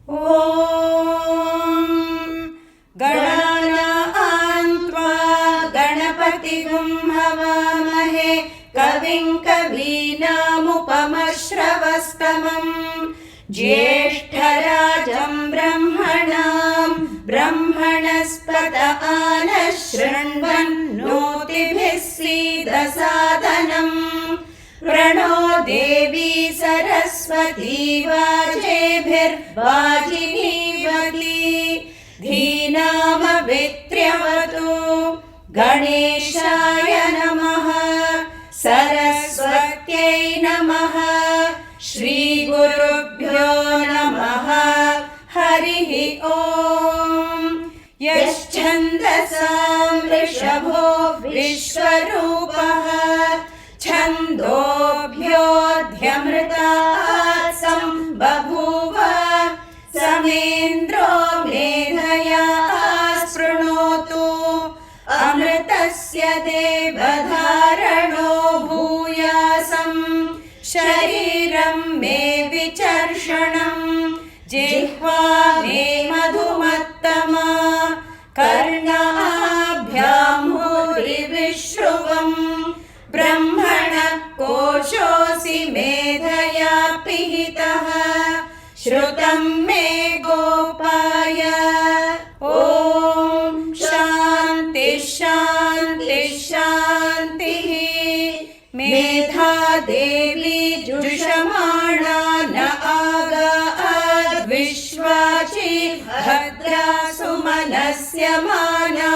ॐ गणानां त्वा गणपतिगुं हवामहे कविं कवीनामुपमश्रवस्तमम् ज्येष्ठराजं ब्रह्मणां ब्रह्मणस्पत आनः शृण्वन्नोतिभिः सीदसादनम् प्रणो देवी सरस्वती वाजेभिर्वाजिनीवती धीनामभित्र्यवतु गणेशाय नमः सरस्वत्यै नमः श्रीगुरुभ्यो नमः हरिः ॐ यश्छन्दसां वृषभो विश्वरूपः छन्दोभ्योऽध्यमृतात् सम्बभूव समेन्द्रो मेधया स्पृणोतु अमृतस्य देवधारणो भूयासम् शरीरं मे विचर्षणं जिह्वा मे मधुमत्तमा कर्णाभ्यां भूरिविश्रुवम् ब्रह्मणः कोशोऽसि मेधया पिहितः श्रुतं मे गोपाय ॐ शान्ति शान्ति शान्तिः मेधा देवी जुषमाणा न आगाद् विश्वाची भद्रा सुमनस्य माना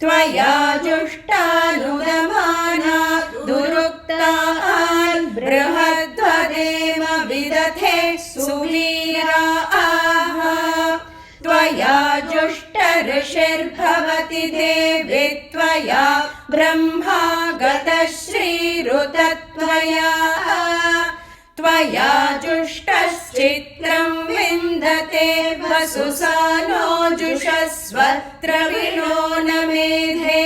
त्वया जुष्टानुदमाना दुरुक्तान् बृहद्वदेव विदथे सुवीराः त्वया जुष्टऋषिर्भवति देवी त्वया ब्रह्मा गतश्रीरुतत्वया त्वया जुष्टश्चित्रं विन्दते वसुसानो जुषस्वत्र विनो न मेधे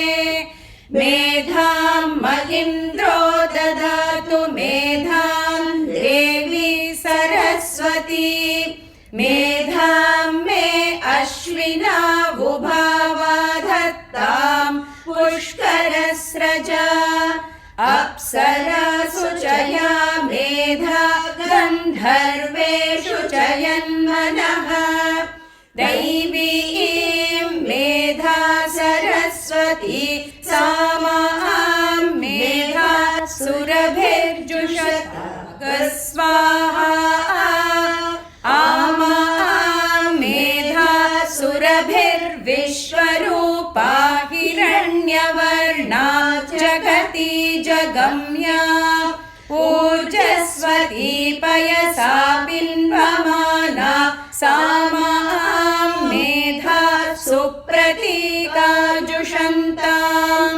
मेधां महीन्द्रो ददातु मेधां देवी सरस्वती मेधां मे अश्विनावुभावा धत्तां पुष्करस्रजा अप्सरासु च या मेधा गन्धर्वेषु च यन्मनः दैवीं मेधा सरस्वती सा मां मेधा सुरभिर्जुषत स्वाहा आमा मेधा सुरभिर्विश्वरूपा हिरण्यवर्णा जगति जगम्या ऊर्जस्वती पयसा बिन्वमाना सा मां मेधा सुप्रतीकाजुषन्तां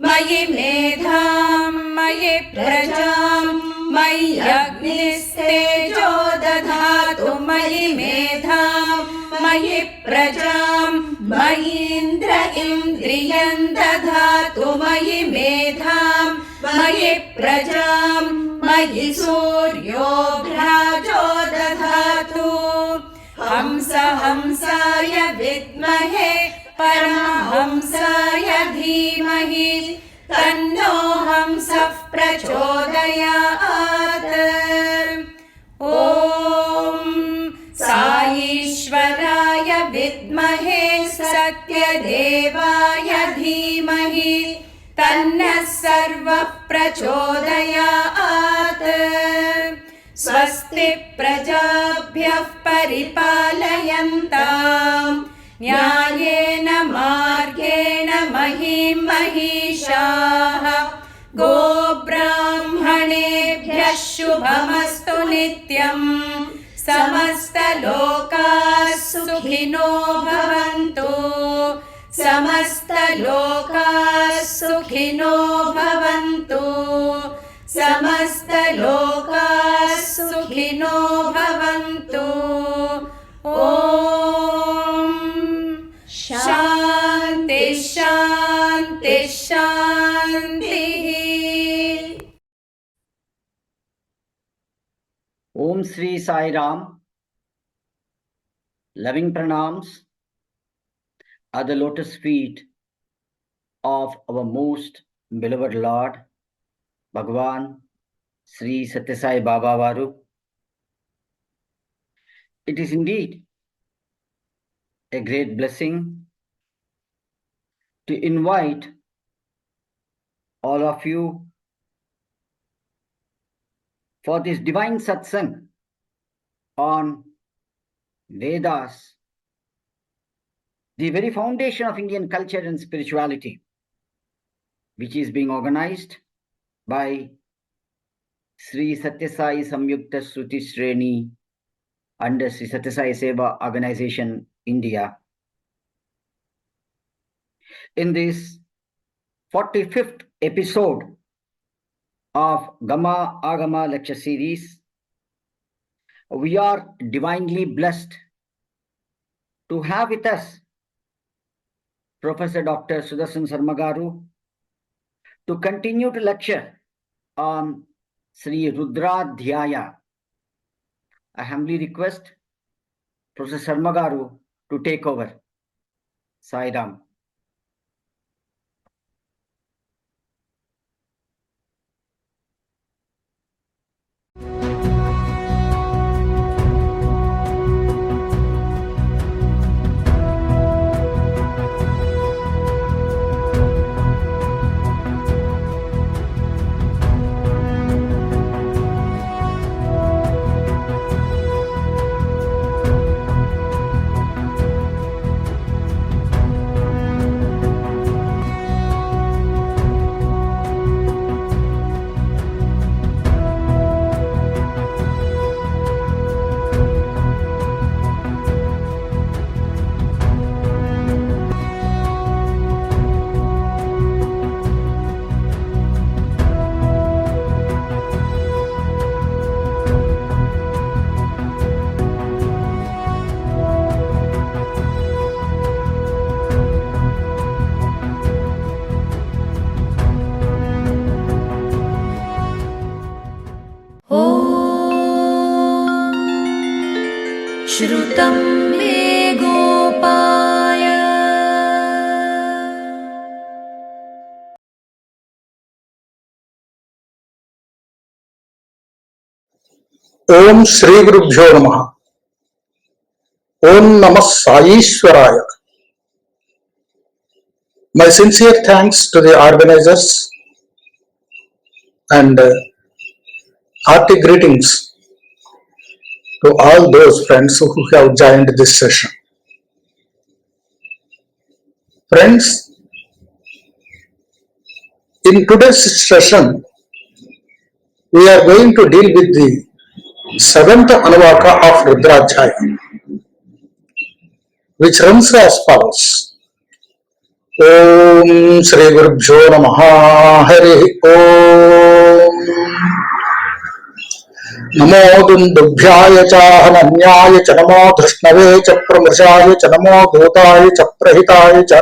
मयि मेधां मयि प्रजां मय्यग्निस्तेजो दधातु मयि मेधां मयि प्रजां मयीन्द्र इन्द्रियं दधातु मयि मेधां मयि प्रजां मयि सूर्यो भ्राजो दधातु हंसाय विद्महे परमहंसाय धीमहि तन्नो हंसः प्रचोदयात् ॐ साईश्वराय विद्महे सत्यदेवाय धीमहि तन्नः सर्वः प्रचोदयात् स्वस्ति प्रजाभ्यः परिपालयन्ताम् न्यायेन मार्गेण महीं महिषाः गोब्राह्मणेभ्यः शुभमस्तु नित्यम् समस्तलोकाः सुखिनो भवन्तु समस्तलोकाः सुखिनो भवन्तु समस्तलोकाः सुखिनो भवन्तु ॐ शान्ति शान्ति शान्तिः। ओम Shri Sai Ram. Loving pranams are the lotus feet of our most beloved Lord, Bhagavan Sri Sathya Sai Baba Varu. It is indeed a great blessing to invite all of you for this divine satsang on Vedas, the very foundation of Indian culture and spirituality, which is being organized by Sri Sathya Sai Samyukta Shruti Sreni under Sri Sathya Sai Seva Organization, India. In this 45th episode of Gama ãgama lecture series, we are divinely blessed to have with us Professor Dr. Sudarsana Sarma Garu to continue to lecture on Sri Rudrādhyāya. I humbly request Professor Sarma Garu to take over. Sai Ram. श्रुतं मे गोपाय ओम श्री गुरुभ्यो नमः। ओम नमः साईश्वराय। My sincere thanks to the organizers and hearty greetings to all those friends who have joined this session. Friends, in today's session, we are going to deal with the seventh Anuvāka of Rudrādhyāya, which runs as follows. Om Shri Gurubhyo Namaha Hari Om Namo Dundubhyāya ca Hananyāya ca Namo Dhrishnavé ca Pramrshāya ca Namo Dhūtāya ca Prahitāya ca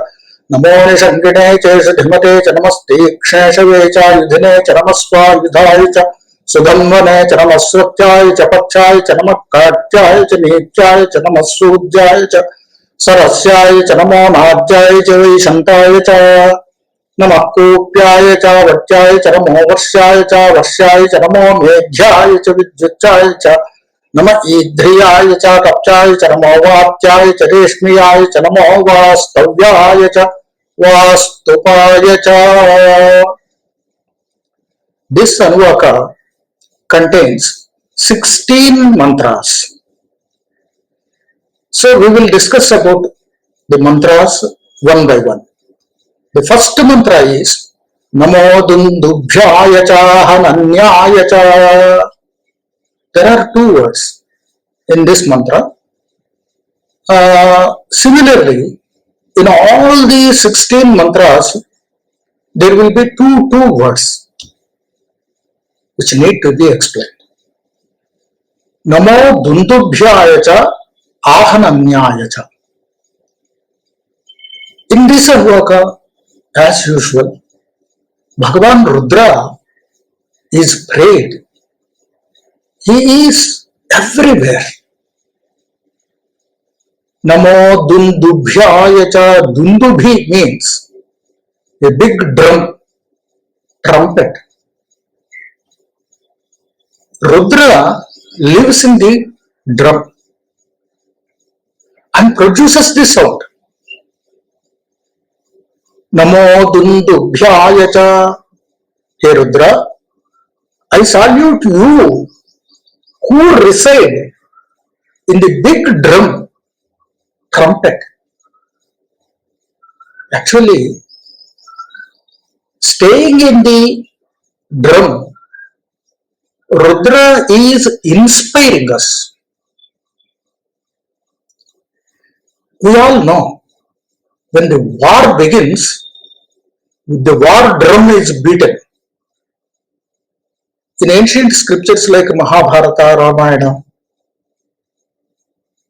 Namo Nishangine ca Dhimate ca Namaste Ksheshave ca Yudhine ca Namasvayudhāya ca Sudhamvane ca Namasvatyāya ca Pacchāya ca Namakkatyāya ca Nītyāya ca Namasūdyāya ca Sarasyaaya ca Namo Nādyāya ca Vaishantāya ca Namah Kūpyāya ca Vatyāya ca Namo Varshāya ca Namo Medhyāya ca Vidyutyāya ca Namah Idhriyāya ca Kapchāya ca Namo Vāptyāya ca Reshmiyāya ca Namo Vastavyāya ca Vastupāya ca. This Anuvāka contains 16 mantras. So we will discuss about the mantras one by one. The first mantra is Namo Dundubhyāya ca Hananyāya ca. There are two words in this mantra. Similarly, in all the 16 mantras, there will be two words which need to be explained. Namo Dundubhyāya ca Āhananyāya ca. In this Anuvāka, as usual, Bhagavan Rudra is prayed. He is everywhere. Namo Dundubhyaya cha. Dundubhi means a big drum, trumpet. Rudra lives in the drum and produces the sound. Namo Dundubhyaya cha. Hey Rudra, I salute you who reside in the big drum, trumpet. Actually, staying in the drum, Rudra is inspiring us. We all know when the war begins, the war drum is beaten. In ancient scriptures like Mahabharata, Ramayana,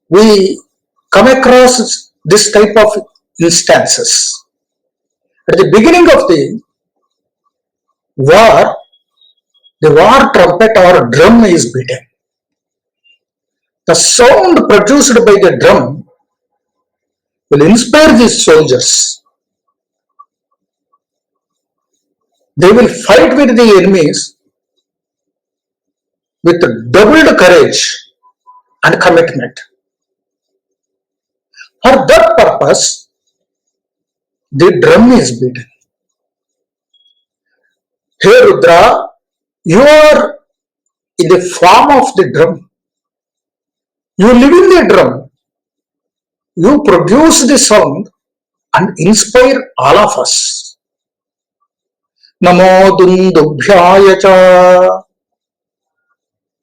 we come across this type of instances. At the beginning of the war trumpet or drum is beaten. The sound produced by the drum will inspire these soldiers. They will fight with the enemies with doubled courage and commitment. For that purpose, the drum is beaten. Hey Rudra, you are in the form of the drum. You live in the drum. You produce the sound and inspire all of us. Namo Dundubhyaya cha.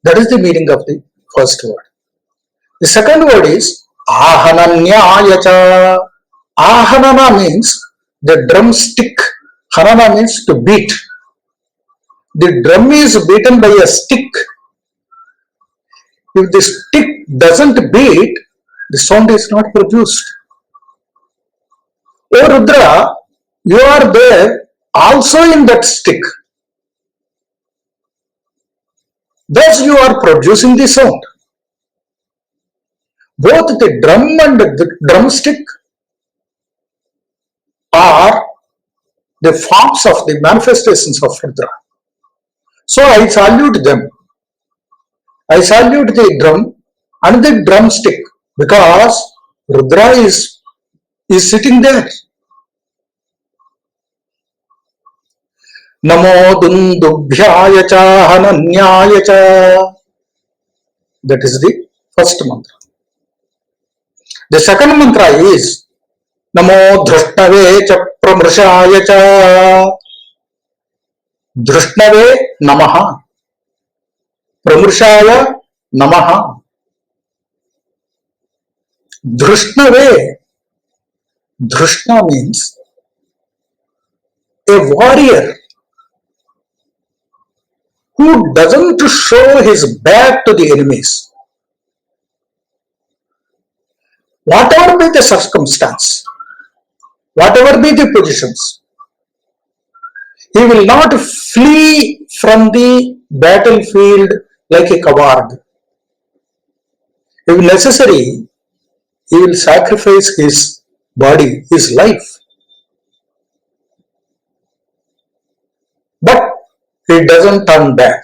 That is the meaning of the first word. The second word is Ahananyaya cha. Ahanana means the drumstick. Hanana means to beat. The drum is beaten by a stick. If the stick doesn't beat, the sound is not produced. O Rudra, you are there also in that stick. Thus you are producing the sound. Both the drum and the drumstick are the forms of the manifestations of Rudra. So I salute them. I salute the drum and the drumstick because Rudra is sitting there. Namo Dundubhyaya cha Hananyaya cha. That is the first mantra. The second mantra is Namo Dhrushnave cha Pramrshaya cha. Dhrushnave Namaha. Pramrshaya Namaha. Dhrushnave. Dhrushna means a warrior who doesn't show his back to the enemies. Whatever be the circumstance, whatever be the positions, he will not flee from the battlefield like a coward. If necessary, he will sacrifice his body, his life. But he doesn't turn back.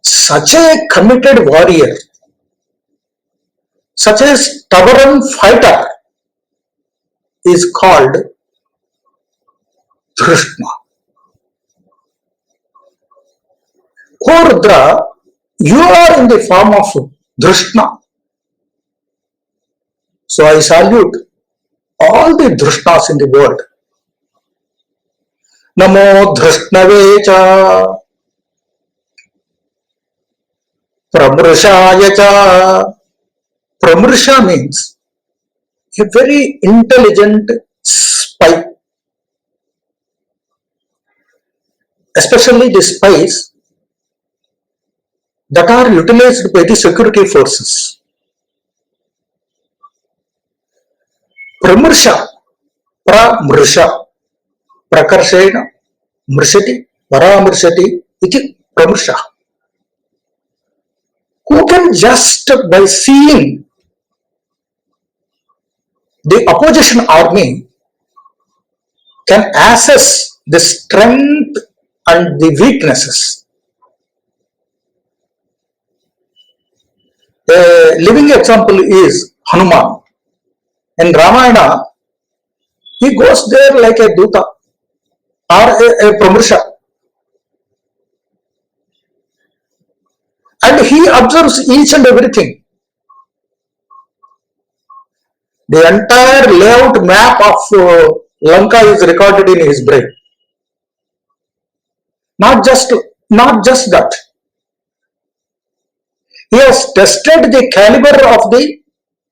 Such a committed warrior, such a stubborn fighter is called Drishna. O Rudra, you are in the form of Drishna. So I salute all the Drishnas in the world. Namo Dhrushnave cha Pramrshaya cha. Pramrsha means a very intelligent spy. Especially the spies that are utilized by the security forces. Pramrsha, Pramrsha, Prakarshena, Mrshati, Paramrshati, iti Pramrsha. Who can just by seeing the opposition army can assess the strength and the weaknesses. A living example is Hanuman. In Ramayana, he goes there like a Duta or a Pramrsha, and he observes each and everything. The entire layout map of Lanka is recorded in his brain. Not just that. He has tested the caliber of the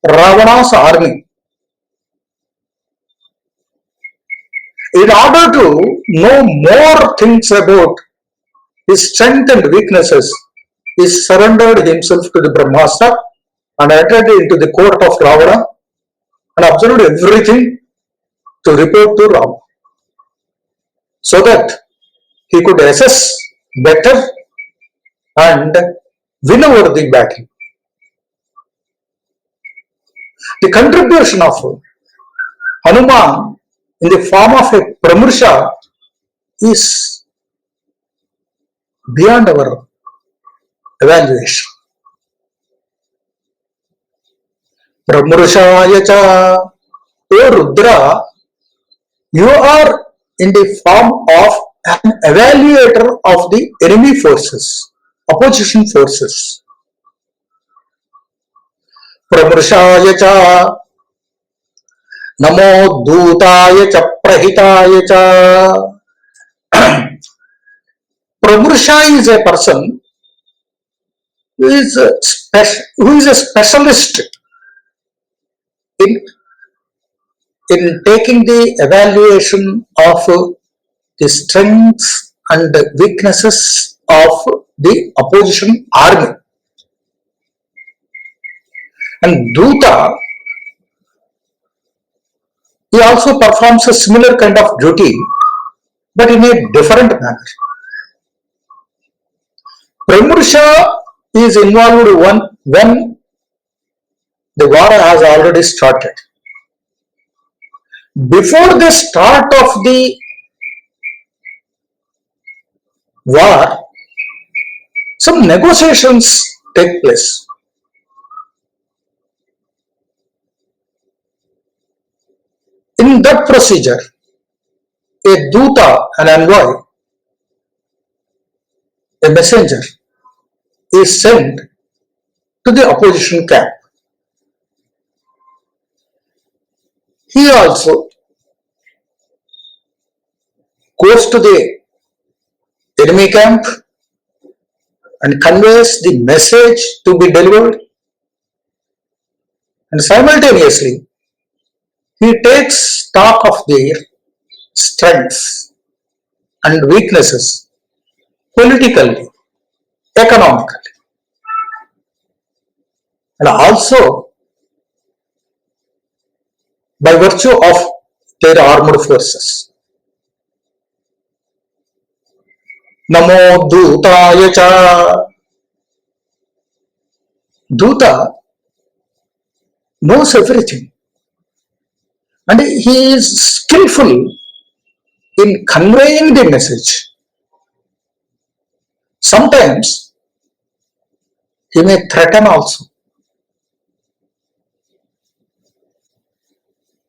Ravana's army. In order to know more things about his strength and weaknesses, he surrendered himself to the Brahmastra and entered into the court of Ravana and observed everything to report to Rama, so that he could assess better and win over the battle. The contribution of Hanuman in the form of a Pramrsha is beyond our evaluation. Pramrushaya cha, O Rudra, you are in the form of an evaluator of the enemy forces, opposition forces. Pramrushaya cha, Namo Dutaya cha Prahitaya cha. Pramrsha is a person who is a specialist in taking the evaluation of the strengths and weaknesses of the opposition army. And Duta, he also performs a similar kind of duty, but in a different manner. Pramrsha is involved when the war has already started. Before the start of the war, some negotiations take place. In that procedure, a Duta, an envoy, a messenger, is sent to the opposition camp. He also goes to the enemy camp and conveys the message to be delivered, and simultaneously he takes stock of their strengths and weaknesses politically, economically, and also by virtue of their armed forces. Namo Dutaya cha. Duta knows everything, and he is skillful in conveying the message. Sometimes he may threaten also.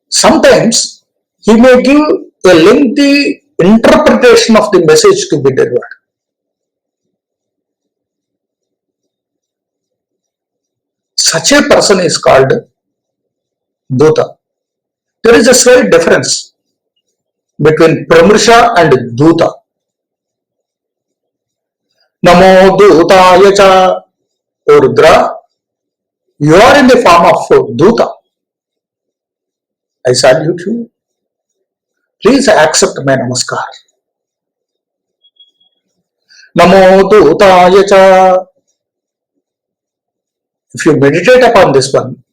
Sometimes he may give a lengthy interpretation of the message to be delivered. Such a person is called Duta. There is a slight difference between Pramrsha and Duta. Namo Dutaya cha, O Rudra, you are in the form of Duta. I salute you. Please accept my namaskar. Namo Dutaya cha. If you meditate upon this one,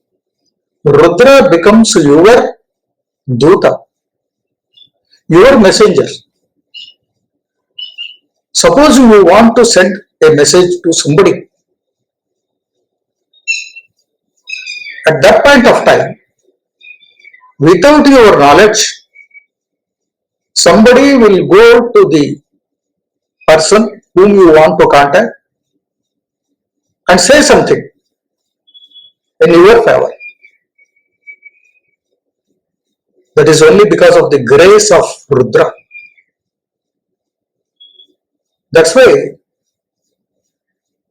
Rudra becomes your Duta, your messenger. Suppose you want to send a message to somebody. At that point of time, without your knowledge, somebody will go to the person whom you want to contact and say something in your favor. That is only because of the grace of Rudra. That's why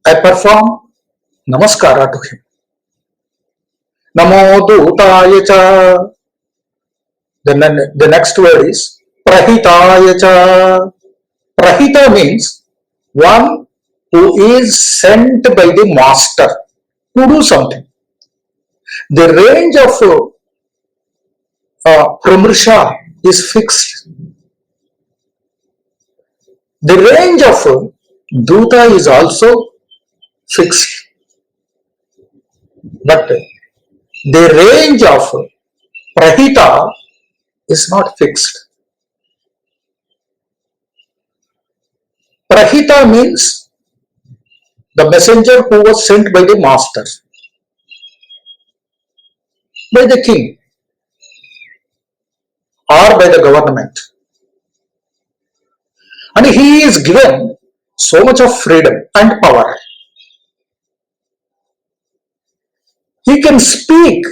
I perform namaskara to him. Namo Dutaya cha. The next word is Prahitaya cha. Prahita means one who is sent by the master to do something. The range of Pramrisha is fixed. The range of Duta is also fixed. But the range of Prahita is not fixed. Prahita means the messenger who was sent by the master, by the king, or by the government. And he is given so much of freedom and power. He can speak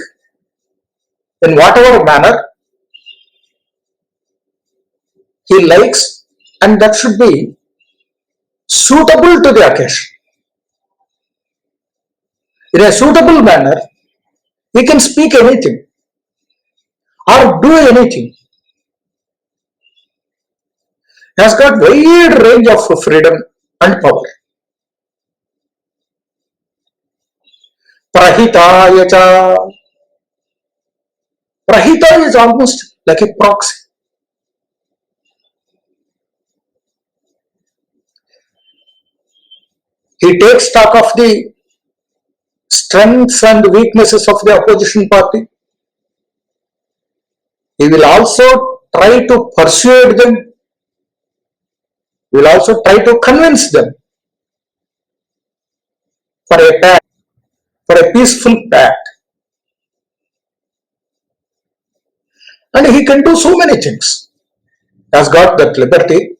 in whatever manner he likes, and that should be suitable to the occasion. In a suitable manner, he can speak anything or do anything. He has got wide range of freedom and power. Prahitaya cha. Prahita is almost like a proxy. He takes stock of the strengths and weaknesses of the opposition party. He will also try to persuade them. He will also try to convince them for a pact, for a peaceful pact. And he can do so many things. He has got that liberty.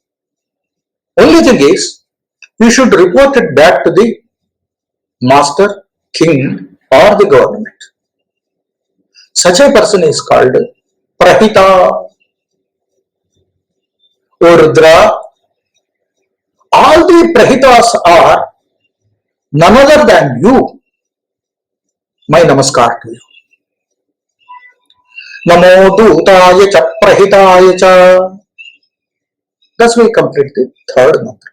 Only thing is, you should report it back to the master, king, or the government. Such a person is called Prahita. O Rudra, all the Prahitas are none other than you. My namaskar to you. Namo Dutaya cha Prahitaya cha. Thus we complete the third mantra.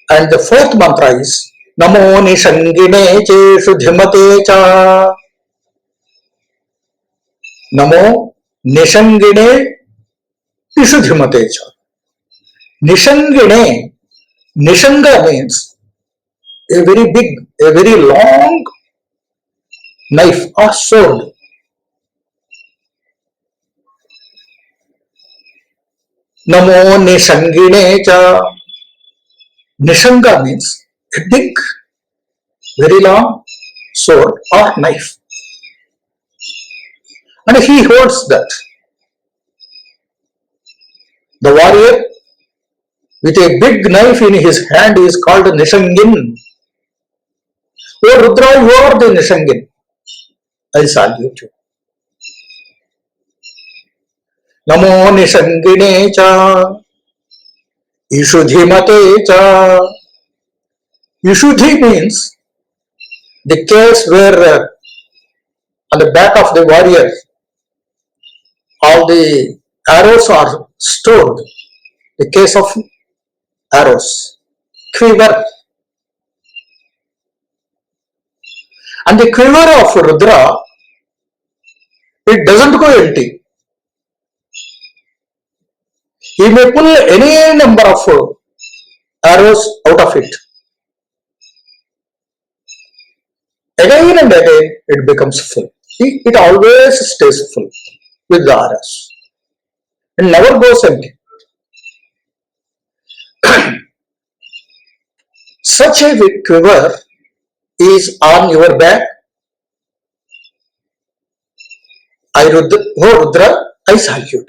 And the fourth mantra is Namo Nishangine Cheshu Dhimate cha. Namo Nishangine Cheshu Dhimate cha. Nishangine. Nishanga means a very big, a very long knife or sword. Namo Nishangine cha. Nishanga means a big, very long sword or knife. And he holds that. The warrior with a big knife in his hand is called Nishangin. Oh Rudra, you are the Nishangin. I salute you. Namo Nishangine cha. Ishudhimate cha. Ishudhi means the case where on the back of the warrior all the arrows are stored. The case of arrows. Quiver. And the quiver of Rudra, it doesn't go empty. He may pull any number of arrows out of it. Again and again it becomes full. It always stays full with the arrows. It never goes empty. Such a quiver is on your back Rudra, I salute you.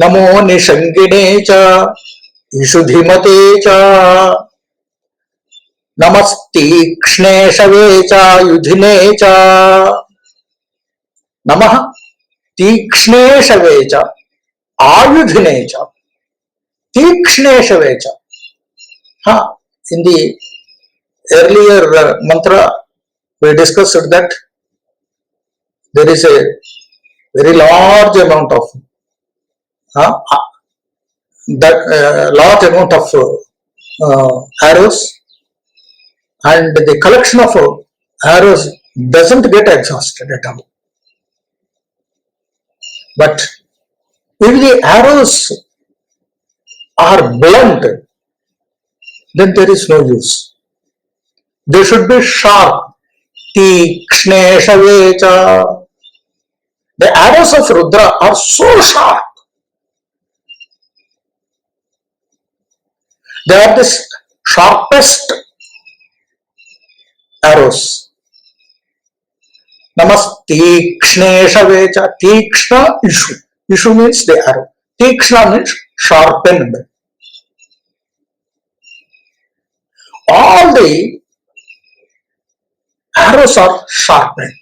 Namo Nishangine cha Ishudhimate cha Namasti Kshne cha Yudhine cha Namah Tikshne cha Ayudhine cha Tikshne cha. In the earlier mantra, we discussed that there is a very large amount of arrows, and the collection of arrows doesn't get exhausted at all. But if the arrows are blunt, then there is no use. They should be sharp. Tikshne shavecha. The arrows of Rudra are so sharp. They are the sharpest arrows. Namasti Kshne shavecha. Tikshna Ishu. Ishu means the arrow. Tikshna means sharpened. All the arrows are sharpened.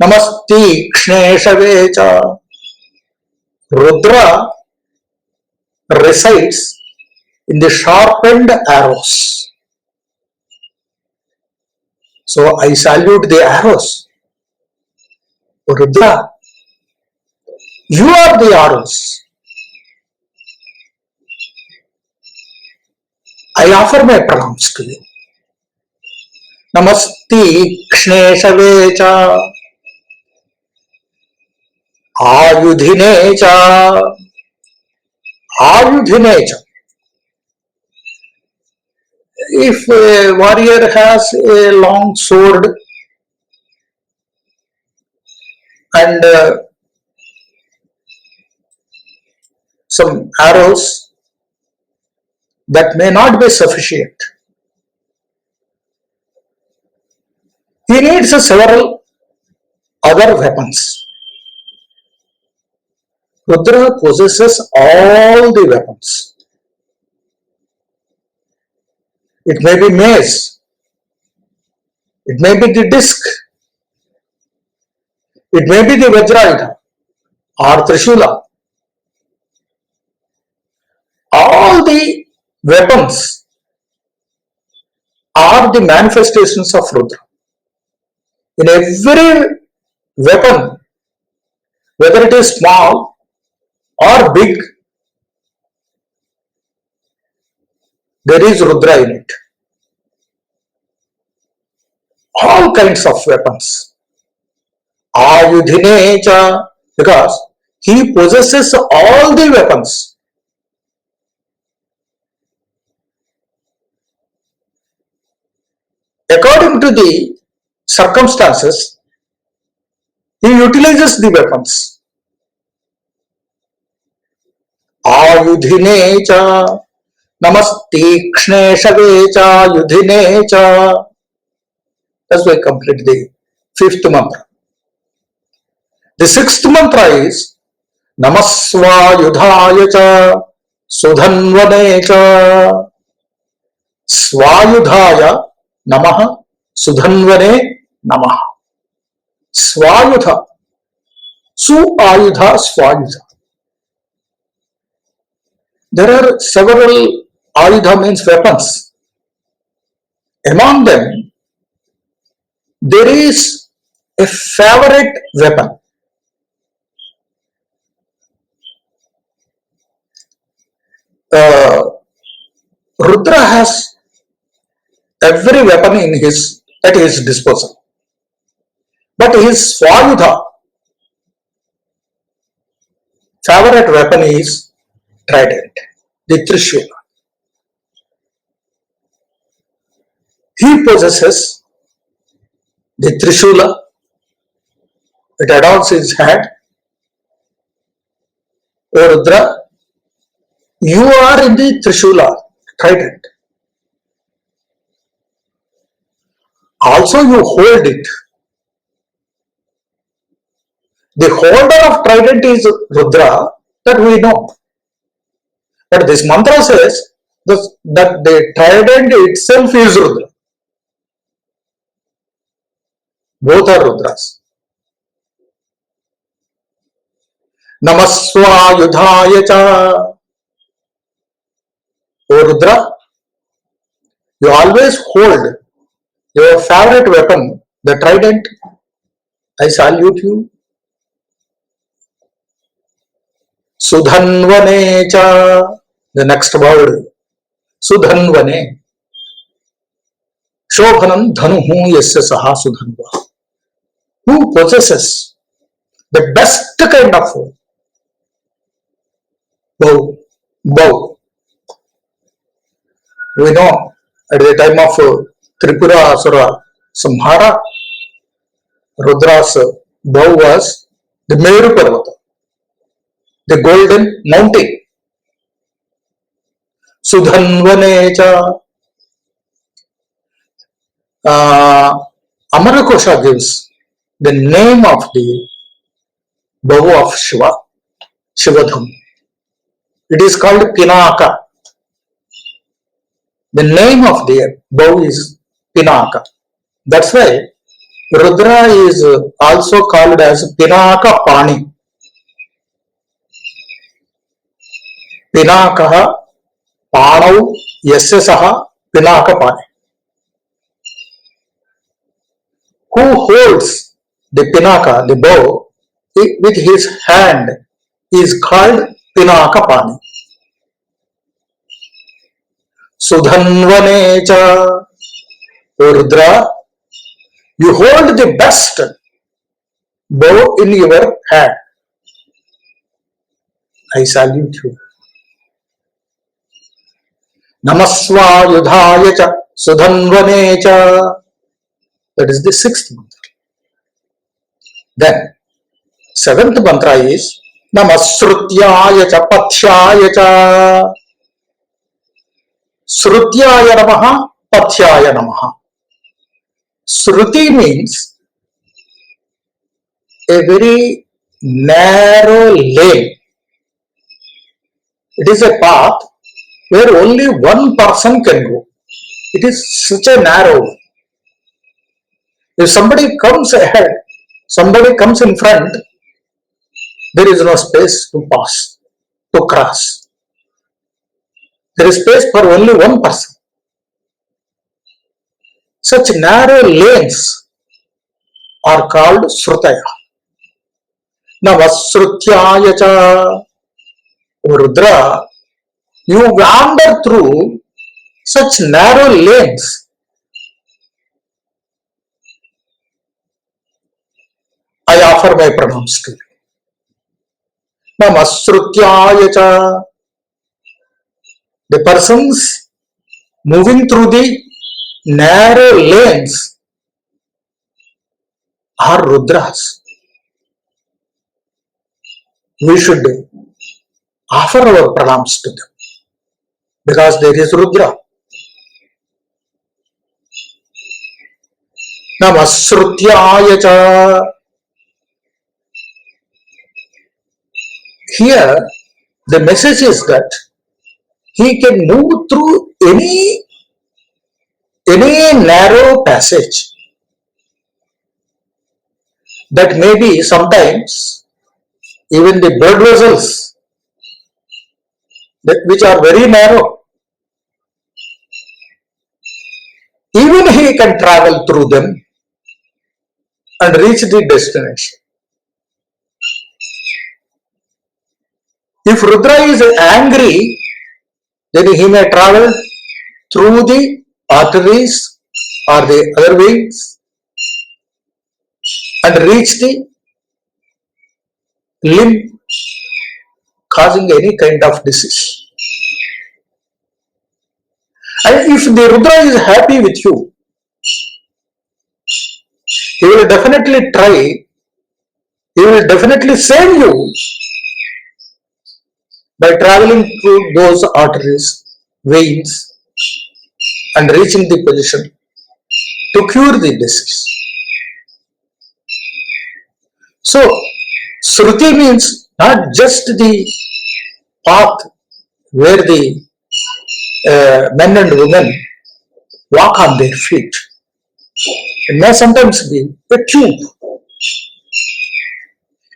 Namasti Kshne shavecha. Rudra resides in the sharpened arrows. So I salute the arrows. Rudra, you are the arrows. I offer my pranams to you. Namasti Kshne shavecha. Ayudhine cha. Ayudhine cha. If a warrior has a long sword and some arrows, that may not be sufficient. He needs several other weapons. Rudra possesses all the weapons. It may be mace, it may be the disc, it may be the Vajrayudha or Trishula. All the weapons are the manifestations of Rudra. In every weapon, whether it is small or big, there is Rudra in it. All kinds of weapons. Ayudhine cha, because he possesses all the weapons. According to the circumstances, he utilizes the weapons. Ayudhine cha. Namasti Kshne shavecha Yudhine cha. That's why I complete the fifth mantra. The sixth mantra is Namasvayudhāya cha Sudhanvane cha. Svayudhāya Namaha Sudhanvane Namaha. Svayudha. Su-ayudha Svayudha. There are several ayudha means weapons. Among them, there is a favorite weapon. Rudra has every weapon at his disposal. But his Svayudha, favorite weapon is trident, the Trishula. He possesses the Trishula. It adorns his head. O Rudra, you are in the Trishula, trident. Also you hold it. The holder of trident is Rudra, that we know. But this mantra says that the trident itself is Rudra. Both are Rudras. Namasvayudhaya cha. O Rudra, you always hold your favorite weapon, the trident. I salute you. Sudhanvane cha. The next word. Sudhanvane. Shobhanam dhanuhu yasya saha sudhanva. Who possesses the best kind of bow? Bow. We know at the time of Tripura Asura Samhara, Rudra's bow was the Meru Parvata, the golden mountain. Sudhanvane cha. Amarakosha gives the name of the bow of Shiva, Shivadham. It is called Pinaka. The name of the bow is Pinaka. That's why Rudra is also called as Pinaka Pani. Pinakaha Panau Yasya Saha Pinaka Pani. Who holds the Pinaka, the bow, with his hand is called Pinaka Pani. Sudhanvane cha. O Rudra, you hold the best bow in your hand. I salute you. Namasvayudhaya cha. Sudhanvane cha. That is the sixth mantra. Then, seventh mantra is Namasrutyaya cha Pathyaya cha. Srutyaya namaha, Pathyaya namaha. Sruti means a very narrow lane. It is a path where only one person can go. It is such a narrow. If somebody comes ahead, somebody comes in front, there is no space to pass, to cross. There is space for only one person. Such narrow lanes are called Srutaya. Navasrutyaya cha. Rudra, you wander through such narrow lanes. I offer my pranams to you. Namasrutyaya cha. The persons moving through the narrow lanes are Rudras. We should offer our pranams to them because there is Rudra. Namasrutyaya cha. Here, the message is that he can move through any narrow passage. That may be sometimes even the blood vessels, which are very narrow, even he can travel through them and reach the destination. If Rudra is angry, then he may travel through the arteries or the other veins and reach the limb, causing any kind of disease. And if the Rudra is happy with you, he will definitely try, he will definitely save you by traveling through those arteries, veins and reaching the position to cure the disease. So, Shruti means not just the path where the men and women walk on their feet. It may sometimes be a tube.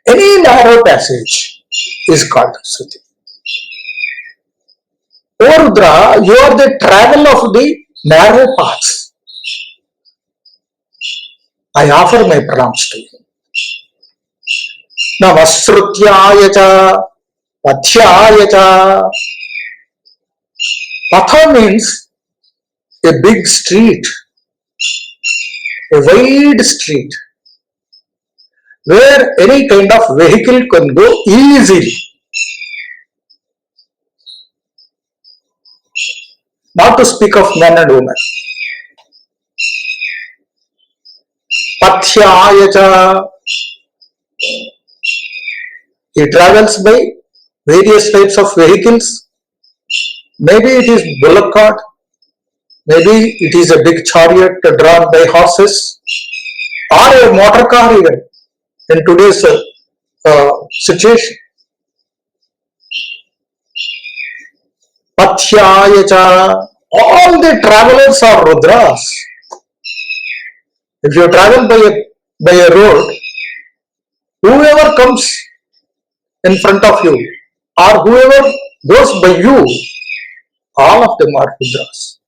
Any narrow passage is called Shruti. O Rudra, you are the travel of the narrow paths. I offer my pranams to you. Namasrutyaya cha, Pathyaya cha. Patha means a big street, a wide street, where any kind of vehicle can go easily. Not to speak of men and women. Pathyaya cha. He travels by various types of vehicles. Maybe it is bullock cart, maybe it is a big chariot drawn by horses, or a motor car even in today's situation. Pathyaya cha. All the travelers are Rudras. If you travel by a road, whoever comes in front of you or whoever goes by you, all of them are Rudras.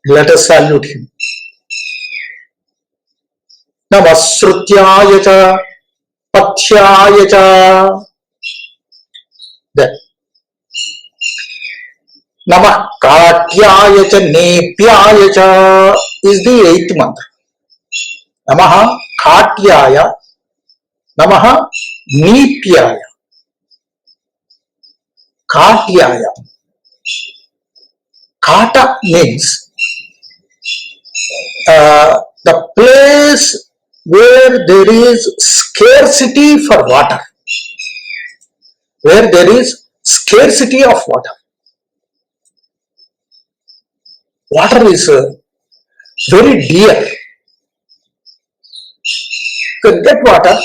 Let us salute him. Namasrutyaya cha, Pathyaya cha. Then Namah Katyaya cha, Nepyaya cha is the 8th mantra. Namaha Katyaya, Namaha Nepyaya. Katyaya. Kata means the place where there is scarcity for water. Where there is scarcity of water. Water is very dear. You can get water,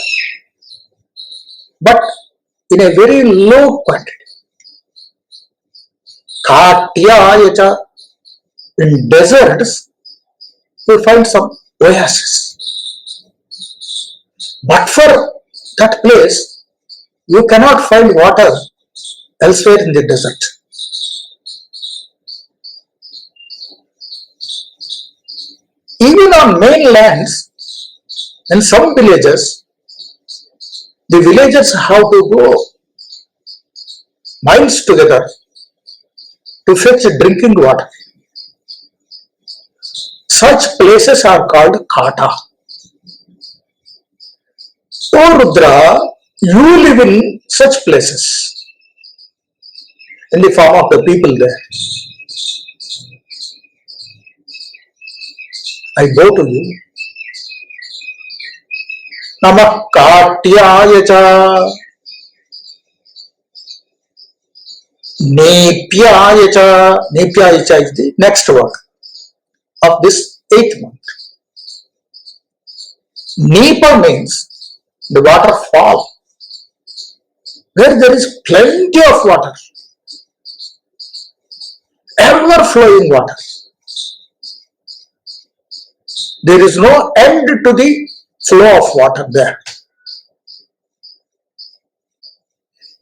but in a very low quantity. Katyaya cha. In deserts, you find some oasis. But for that place, you cannot find water elsewhere in the desert. Even on mainlands, in some villages, the villagers have to go miles together to fetch drinking water. Such places are called Kata. O Rudra, you live in such places in the form of the people there. I go to you. Namah Katyaya cha, Nepyaya cha. Nepyaya cha is the next word of this 8th month. Nepa means the waterfall, where there is plenty of water, ever flowing water. There is no end to the flow of water there.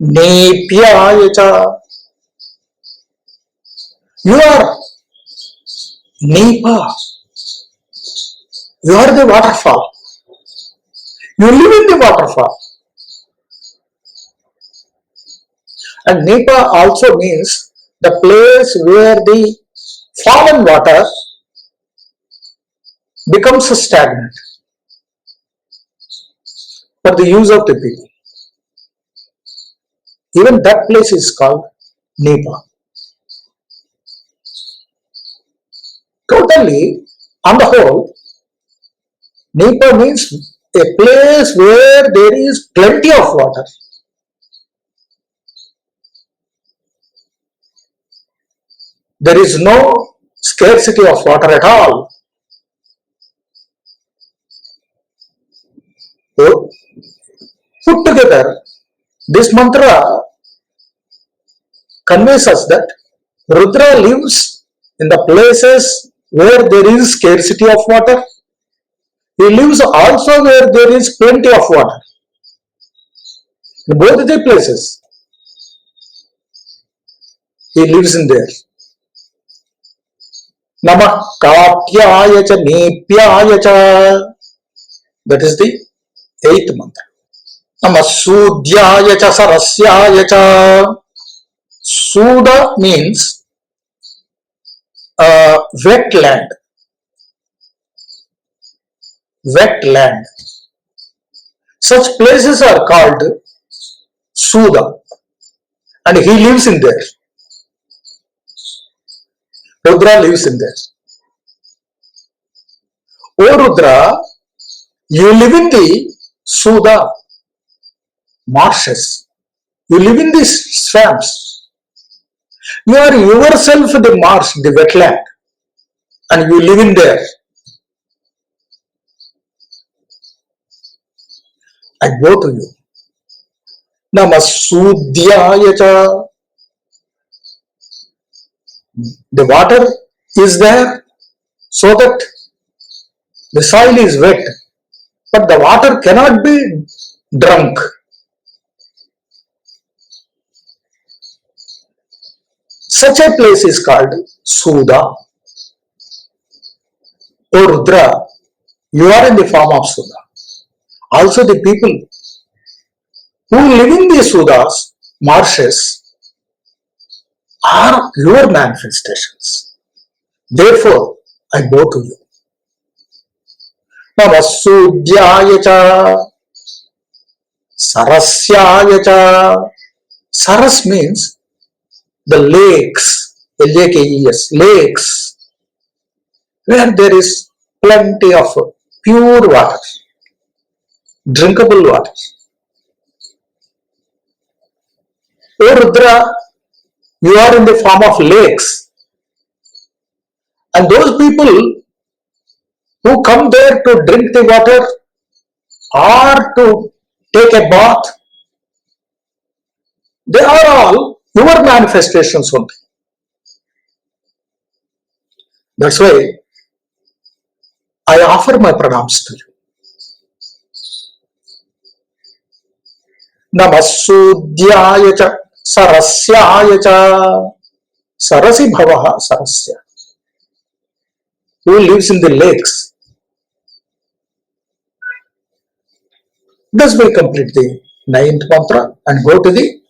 Nepyaya cha. You are Nepa. You are the waterfall. You live in the waterfall. And Nepa also means the place where the fallen water becomes stagnant for the use of the people. Even that place is called Nepa. Totally, on the whole, Nepa means a place where there is plenty of water. There is no scarcity of water at all. So, Put together, this mantra conveys us that Rudra lives in the places where there is scarcity of water. He lives also where there is plenty of water. In both the places, he lives in there. Namah Kapyaya cha Nepyaya cha. That is the 8th mantra. Namah Sudhyaya cha Sarasyaya cha. Suda means wetland. Wetland. Such places are called Suda, and he lives in there. Rudra lives in there. O Rudra, you live in the Suda marshes. You live in these swamps. You are yourself the marsh, the wetland, and you live in there. I go to you. Namah Sudhyaya cha. The water is there so that the soil is wet, but the water cannot be drunk. Such a place is called Suda. O Rudra, you are in the form of Suda. Also the people who live in the Sudas, marshes, are your manifestations. Therefore, I bow to you. Namah Sudhyaya cha Sarasyaya cha. Saras means the lakes, L-A-K-E-S, lakes, where there is plenty of pure water, drinkable water. O Rudra, you are in the form of lakes, and those people who come there to drink the water or to take a bath, they are all your manifestations only. That's why I offer my pranams to you. Namah Sudhyaya cha Sarasyaya cha. Sarasi bhavaha sarasya. Who lives in the lakes. Thus we complete the 9th mantra and go to the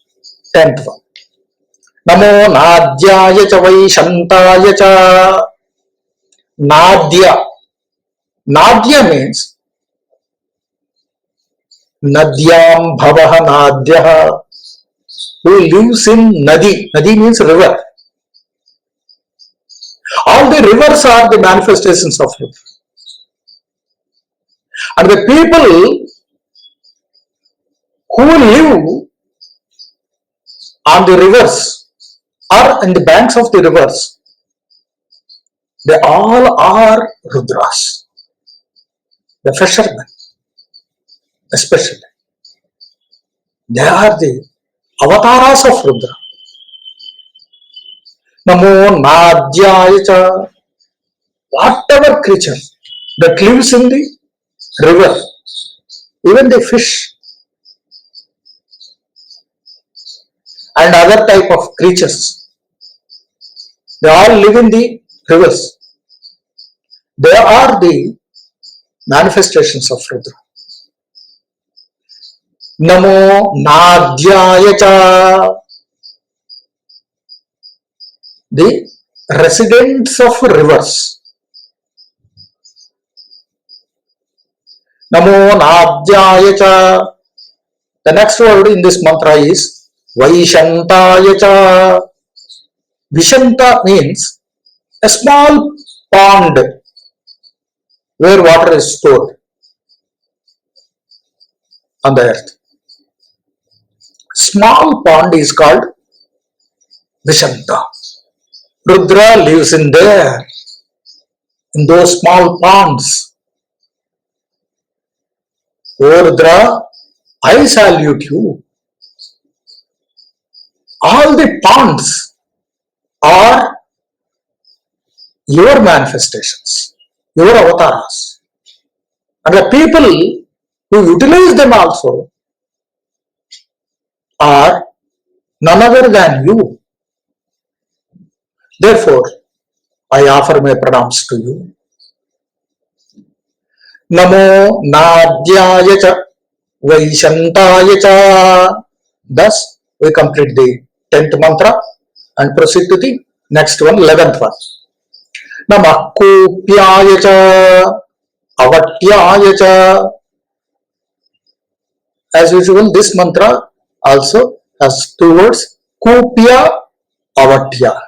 10th one. Namo Nadhyaya cha Vaishantaya cha. Nadya. Nadya means Nadyam bhavaha Nadyaha. Who lives in Nadi. Nadi means river. All the rivers are the manifestations of Rudra. And the people who live on the rivers or in the banks of the rivers, they all are Rudras. The fishermen, especially. They are the avatars of Rudra. Namo Nadhyaya cha. Whatever creature that lives in the river, even the fish and other type of creatures, they all live in the rivers. They are the manifestations of Rudra. Namo Nadhyaya cha. The residents of rivers. Namo Nadhyaya cha. The next word in this mantra is Vaishantaya cha. Vishanta means a small pond where water is stored on the earth. Small pond is called Vishanta. Rudra lives in there, in those small ponds. O Rudra, I salute you. All the ponds are your manifestations, your avatars. And the people who utilize them also are none other than you. Therefore, I offer my pranams to you. Namo Nadyaya cha Vaishantaya cha. Thus, we complete the 10th mantra and proceed to the next one, 11th one. Namah Kopyaya cha Avatyaya cha. As usual, this mantra also has two words, Kopya, Avatya.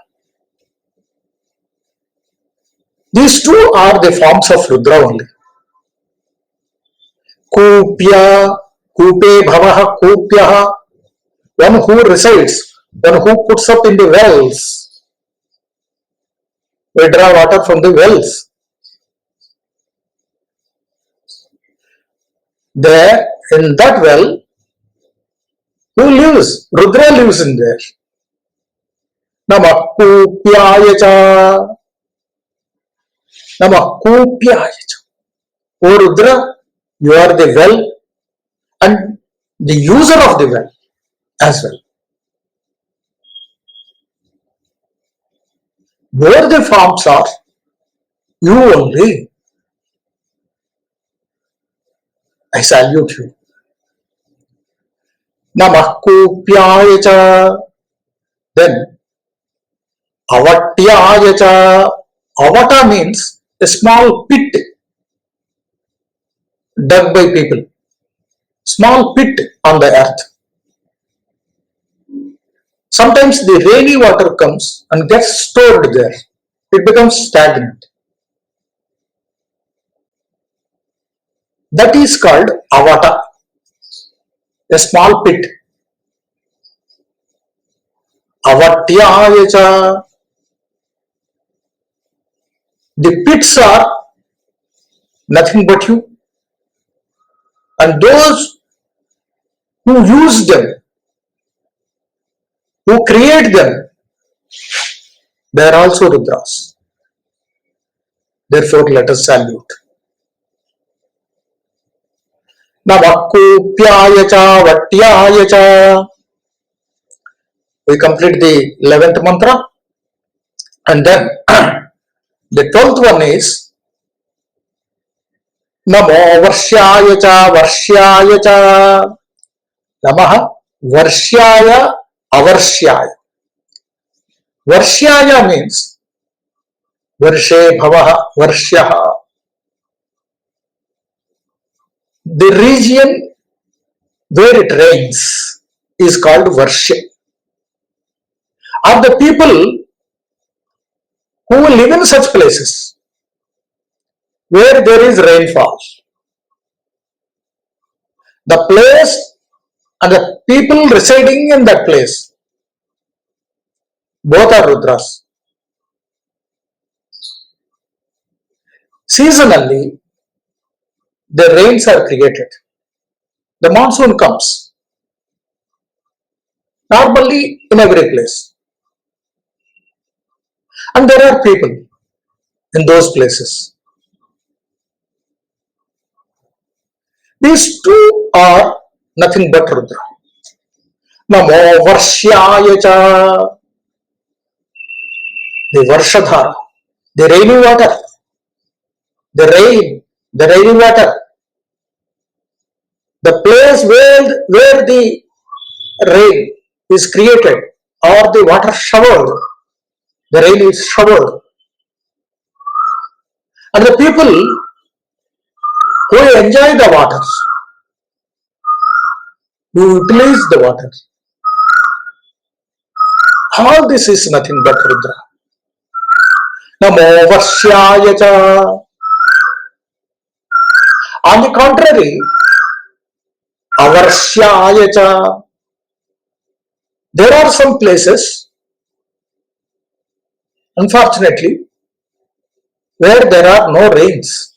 These two are the forms of Rudra only. Kopya, Kupe Bhavaha, Kopyaha, one who resides, one who puts up in the wells. We draw water from the wells. There, in that well, who lives? Rudra lives in there. Namah Kopyaya cha. Namah Kopyaya cha. O Rudra, you are the well and the user of the well as well. Where the forms are, you only. I salute you. Namah Kopyaya cha. Then Avatyaya cha. Avata means a small pit dug by people. Small pit on the earth. Sometimes the rainy water comes and gets stored there. It becomes stagnant. That is called avata, a small pit. Avatyaya cha. The pits are nothing but you. And those who use them, who create them, they are also Rudras. Therefore, let us salute. Namah Kopyaya cha Vatyaya cha. We complete the 11th mantra. And then the 12th one is Namo Varshaya cha Varshaya cha. Namah Varshaya Avarshaya. Varshaya means Varshe Bhavaha Varshaha. The region where it rains is called Varsha. Are the people who live in such places where there is rainfall. The place and the people residing in that place, both are Rudras. Seasonally, the rains are created. The monsoon comes. Normally in every place. And there are people in those places. These two are nothing but Rudra. Namo Varshaya cha. The Varshadhara, the rainy water, the rain, the rainy water, the place where the rain is created or the water showered, the rain is showered. And the people who enjoy the waters, who utilize the water, all this is nothing but Rudra. Namo Varshaya cha. On the contrary, Avarshaya cha. There are some places, unfortunately, where there are no rains.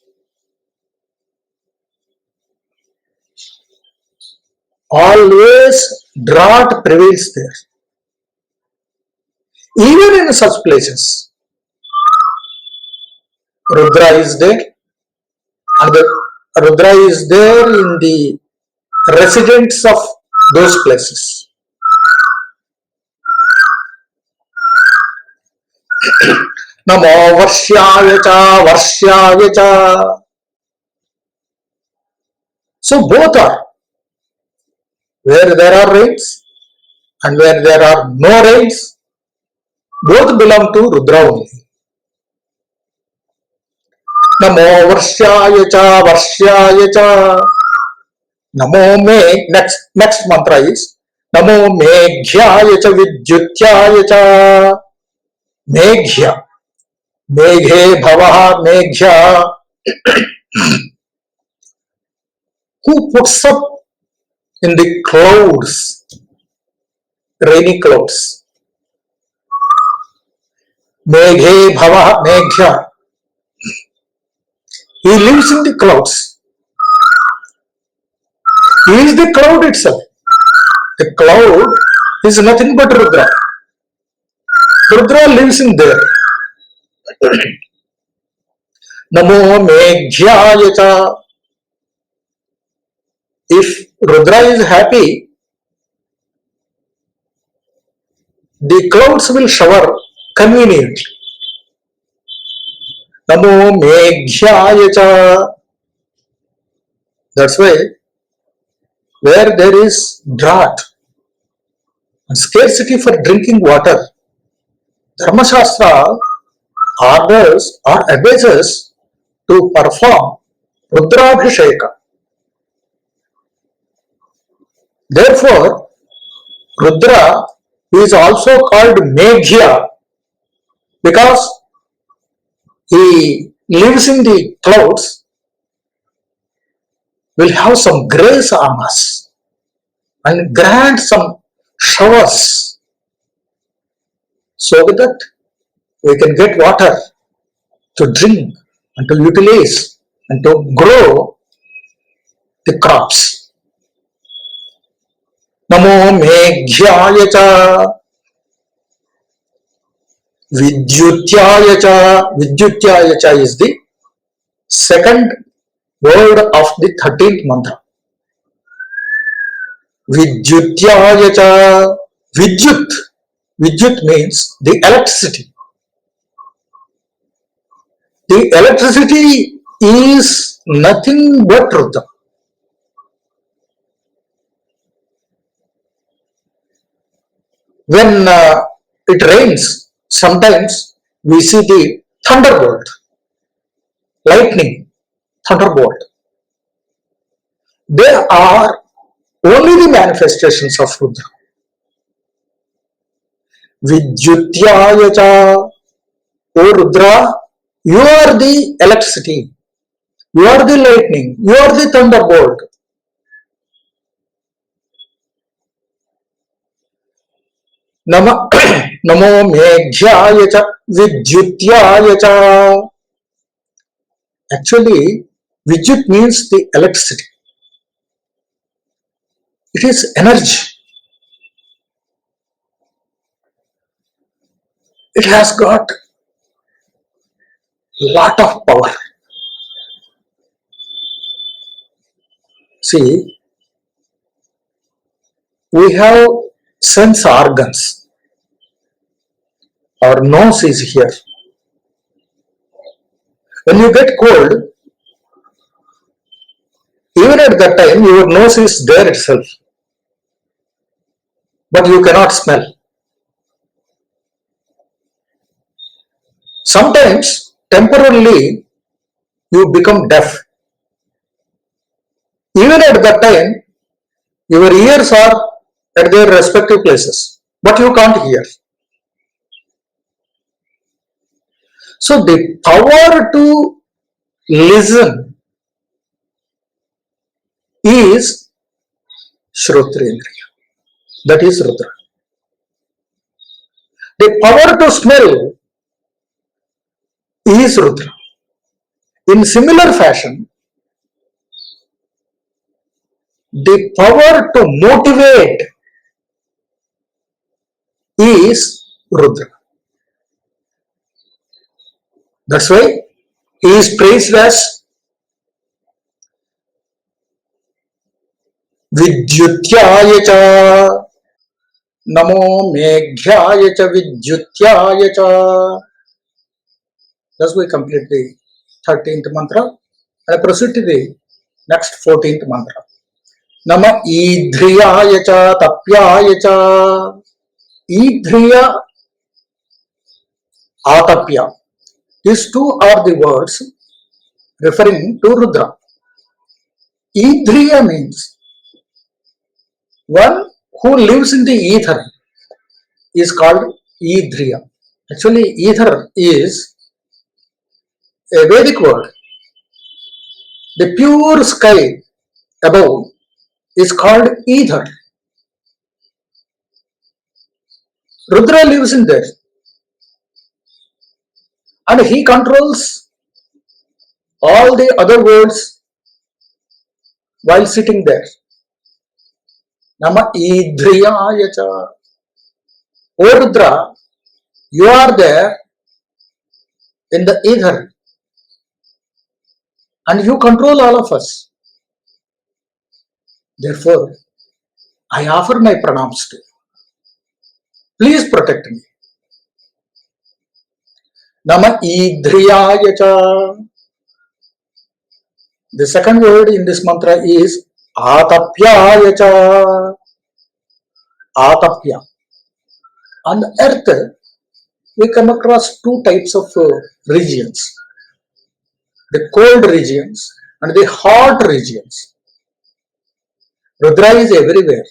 always drought prevails there. Even in such places, Rudra is there, and the Rudra is there in the residents of those places. Namo Varshaya cha Varshaya cha. So both are, where there are rains and where there are no rains, both belong to Rudra only. Namo Varshaya cha Varshaya cha. Namo me, next mantra is Namo Meghyaya cha Vidyutyaya cha. Meghya, Meghe Bhavaha Meghya. Who puts up in the clouds, rainy clouds? Meghe Bhavaha Meghya. He lives in the clouds. He is the cloud itself. The cloud is nothing but Rudra. Rudra lives in there. Namo Meghyaya cha. If Rudra is happy, the clouds will shower conveniently. Namo Meghyaya cha. That's why where there is drought and scarcity for drinking water, Dharma Shastra orders or advises to perform Rudrabhisheka. Therefore, Rudra is also called Meghya because he lives in the clouds, will have some grace on us and grant some showers so that we can get water to drink and to utilize and to grow the crops. Namo Meghyaya cha Vidyutyaya cha. Vidyutyaya cha is the second word of the 13th mantra. Vidyutyaya cha. Vidyut. Vidyut means the electricity. The electricity is nothing but Rudra. When it rains, sometimes we see the thunderbolt, lightning, thunderbolt. They are only the manifestations of Rudra. Vidyutyaya cha. O Rudra, you are the electricity, you are the lightning, you are the thunderbolt. Namo Meghyaya cha Vidyutyaya cha. Actually, Vidyut means the electricity. It is energy. It has got lot of power. See, we have sense organs. Our nose is here. When you get cold, even at that time your nose is there itself, but you cannot smell. Sometimes temporarily you become deaf. Even at that time your ears are at their respective places, but you can't hear. So the power to listen is Shrotrendriya. That is Rudra. The power to smell is Rudra. In similar fashion, the power to motivate is Rudra. That's why he is praised as Vidyutyaya cha. Namo Meghyaya cha Vidyutyaya cha. Thus we complete the 13th mantra. I proceed to the next 14th mantra. Nama Idhriyaya cha Tapyaya cha. Idhriya, Atapya. These two are the words referring to Rudra. Idhriya means one who lives in the ether is called Idhriya. Actually, ether is a Vedic word. The pure sky above is called ether. Rudra lives in there and he controls all the other worlds while sitting there. Nama Idhriyaya cha. O Rudra, you are there in the ether and you control all of us. Therefore, I offer my pranams to you. Please protect me. Nama Idhriyaya cha. The second word in this mantra is Atapyaya cha. Atapya. On the earth, we come across two types of regions. The cold regions and the hot regions. Rudra is everywhere.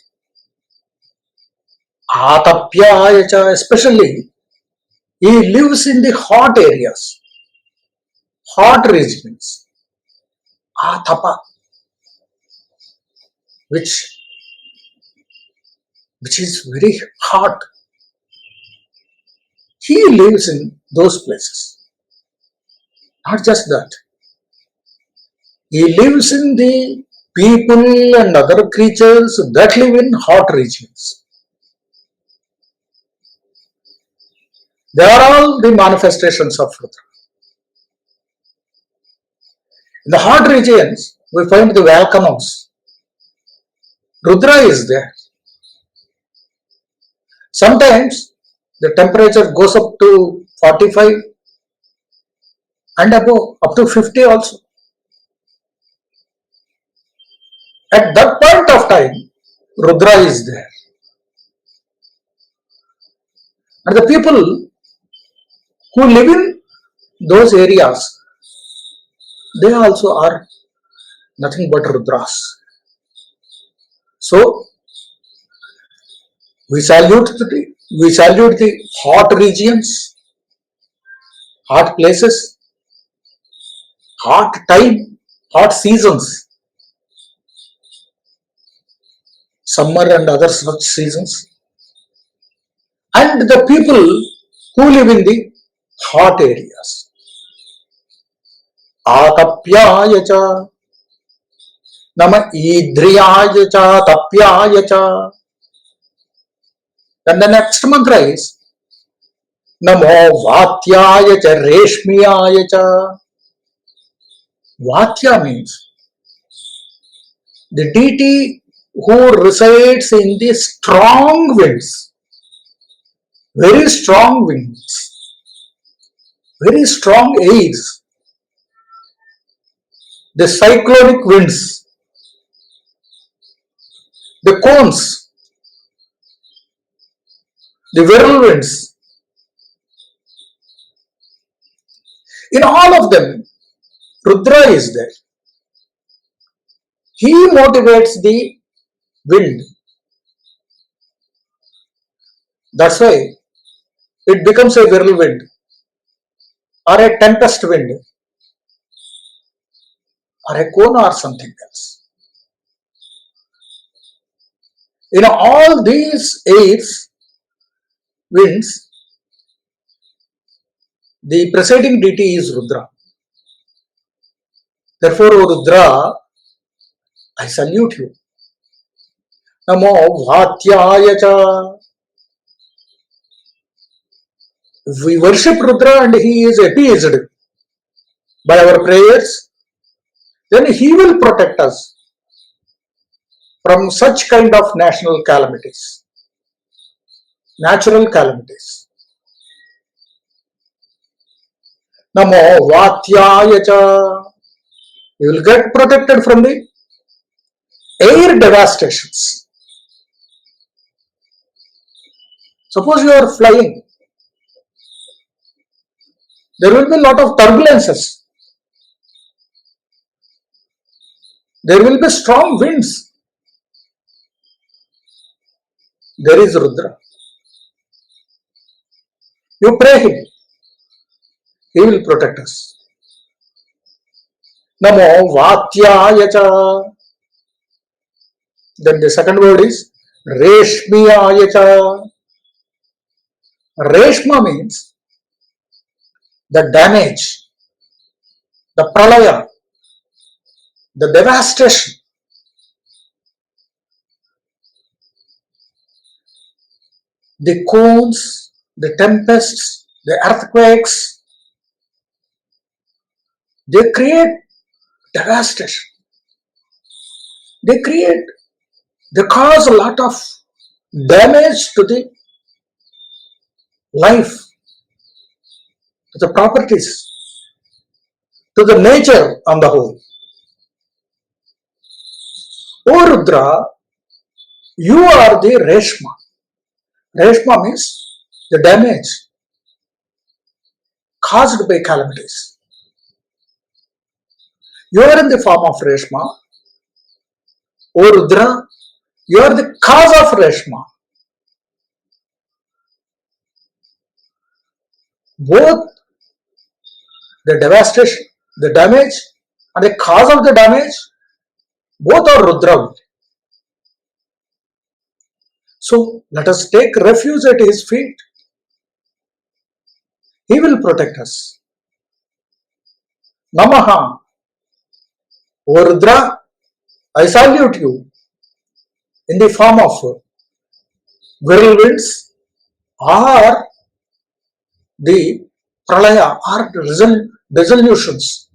Atapyaya cha, especially, he lives in the hot areas, hot regions. Atapa, which is very hot. He lives in those places. Not just that. He lives in the people and other creatures that live in hot regions. They are all the manifestations of Rudra. In the hot regions, we find the volcanoes. Rudra is there. Sometimes the temperature goes up to 45 and above, up to 50 also. At that point of time, Rudra is there. And the people who live in those areas, they also are nothing but Rudras. So, we salute the hot regions, hot places, hot time, hot seasons, summer and other such seasons, and the people who live in the hot areas. Atapyaya cha. Nama Idhriyaya cha Tapyaya cha. Then the next mantra is Namo Vatyaya cha Reshmiyaya cha. Vatya means the deity who resides in the strong winds, very strong winds, very strong airs, the cyclonic winds, the cones, the whirlwinds. In all of them, Rudra is there. He motivates the wind. That's why it becomes a whirlwind or a tempest wind or a cone or something else. In all these airs, winds, the presiding deity is Rudra. Therefore, O Rudra, I salute you. Namo Bhatyaya cha. If we worship Rudra and he is appeased by our prayers, then he will protect us from such kind of national calamities, natural calamities. Namo Vatyaya cha. You will get protected from the air devastations. Suppose you are flying, there will be a lot of turbulences. There will be strong winds. There is Rudra. You pray him. He will protect us. Namo Vatyaya cha. Then the second word is Reshmiyaya cha. Reshma means the damage, the pralaya, the devastation. The cones, the tempests, the earthquakes, they create devastation. They cause a lot of damage to the life, to the properties, to the nature on the whole. O Rudra, you are the Reshma. Reshma means the damage caused by calamities. You are in the form of Reshma. O Rudra, you are the cause of Reshma. Both the devastation, the damage, and the cause of the damage, both are Rudra. So let us take refuge at his feet. He will protect us. Namaha. O Rudra, I salute you in the form of whirlwinds or the pralaya or dissolutions,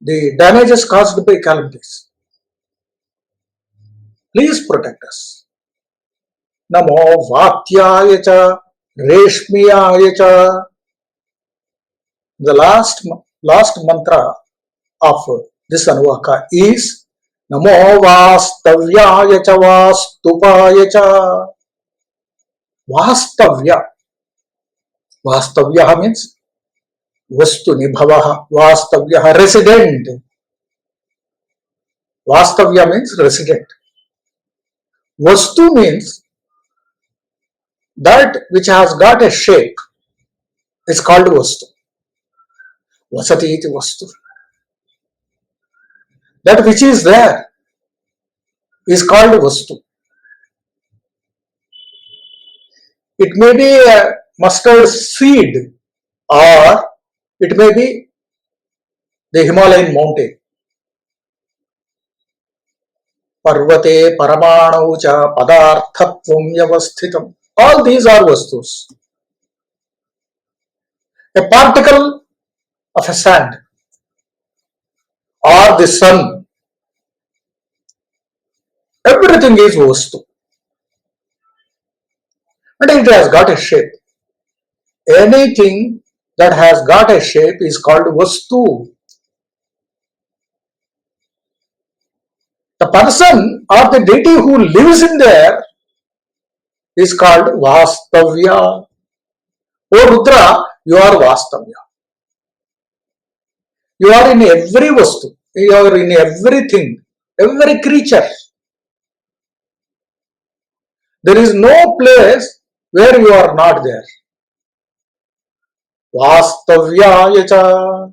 the damages caused by calamities. Please protect us. Namo Vatyaya cha, Reshmiyaya cha. The last mantra of this Anuvāka is Namo Vastavyaya cha Vastupaya cha. Vastavya. Vastavya means Vastu Nibhavaha. Vastavya, resident. Vastavya means resident. Vastu means that which has got a shape is called Vastu. Vasati iti Vastu. That which is there is called Vastu. It may be a mustard seed or it may be the Himalayan mountain. Parvate Paramanu cha Padarthatvam Yavasthitam. All these are Vastus. A particle of a sand or the sun, everything is Vastu. And it has got a shape. Anything that has got a shape is called Vastu. The person or the deity who lives in there is called Vastavya. O Rudra, you are Vastavya. You are in every Vastu. You are in everything, every creature. There is no place where you are not there. Vastavyaya cha.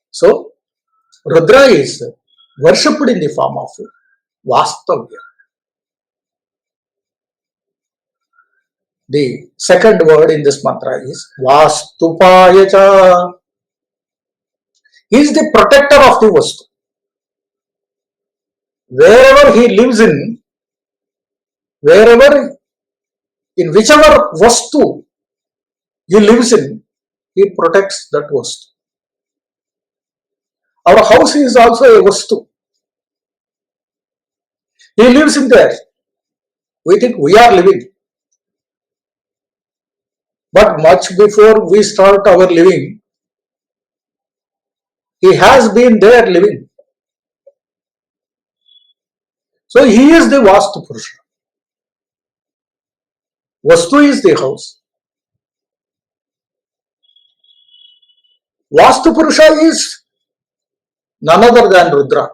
So, Rudra is worshipped in the form of Vastavya. The second word in this mantra is Vastupaya cha. He is the protector of the vastu. Wherever he lives in whichever vastu he lives in, he protects that vastu. Our house is also a vastu. He lives in there. We think we are living. But much before we start our living, he has been there living. So he is the Vastu Purusha. Vastu is the house. Vastu Purusha is none other than Rudra.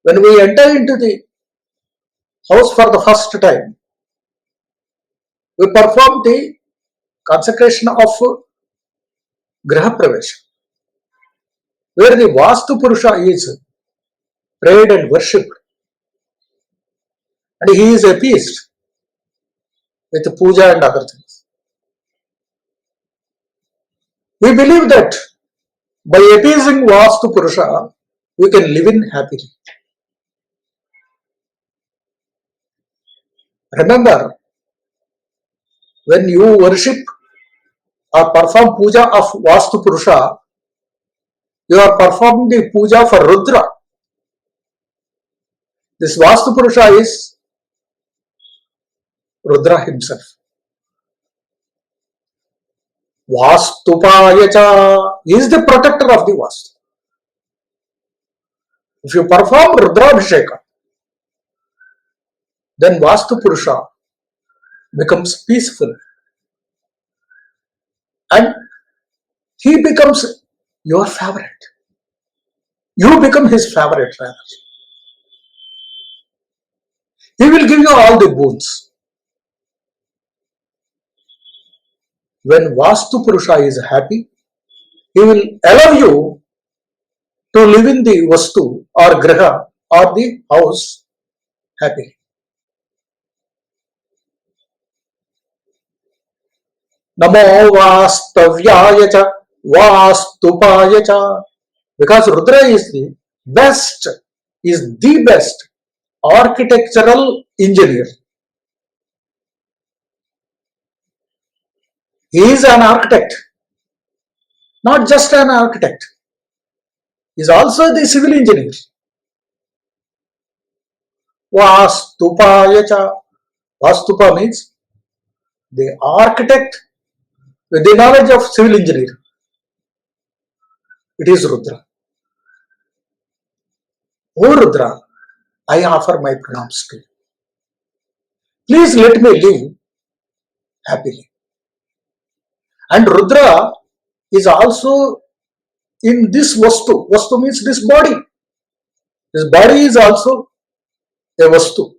When we enter into the house for the first time, we perform the consecration of Graha Pravesha, where the Vastu Purusha is prayed and worshipped, and he is appeased with puja and other things. We believe that by appeasing Vastu Purusha, we can live in happily. Remember, when you worship or perform puja of Vastu Purusha, you are performing the puja for Rudra. This Vastu Purusha is Rudra himself. Vastupayacha is the protector of the Vastu. If you perform Rudrabhisheka, then Vastu Purusha becomes peaceful and he becomes your favorite. You become his favorite rather. He will give you all the boons. When Vastu Purusha is happy, he will allow you to live in the Vastu or Graha or the house happily. Namo Vastavyaya cha Vastupaya cha. Because Rudra is the best architectural engineer. He is an architect, not just an architect. He is also the civil engineer. Vastupaya cha. Vastupa means the architect with the knowledge of civil engineer. It is Rudra. O Rudra, I offer my pranams to you. Please let me live happily. And Rudra is also in this Vastu. Vastu means this body. This body is also a Vastu.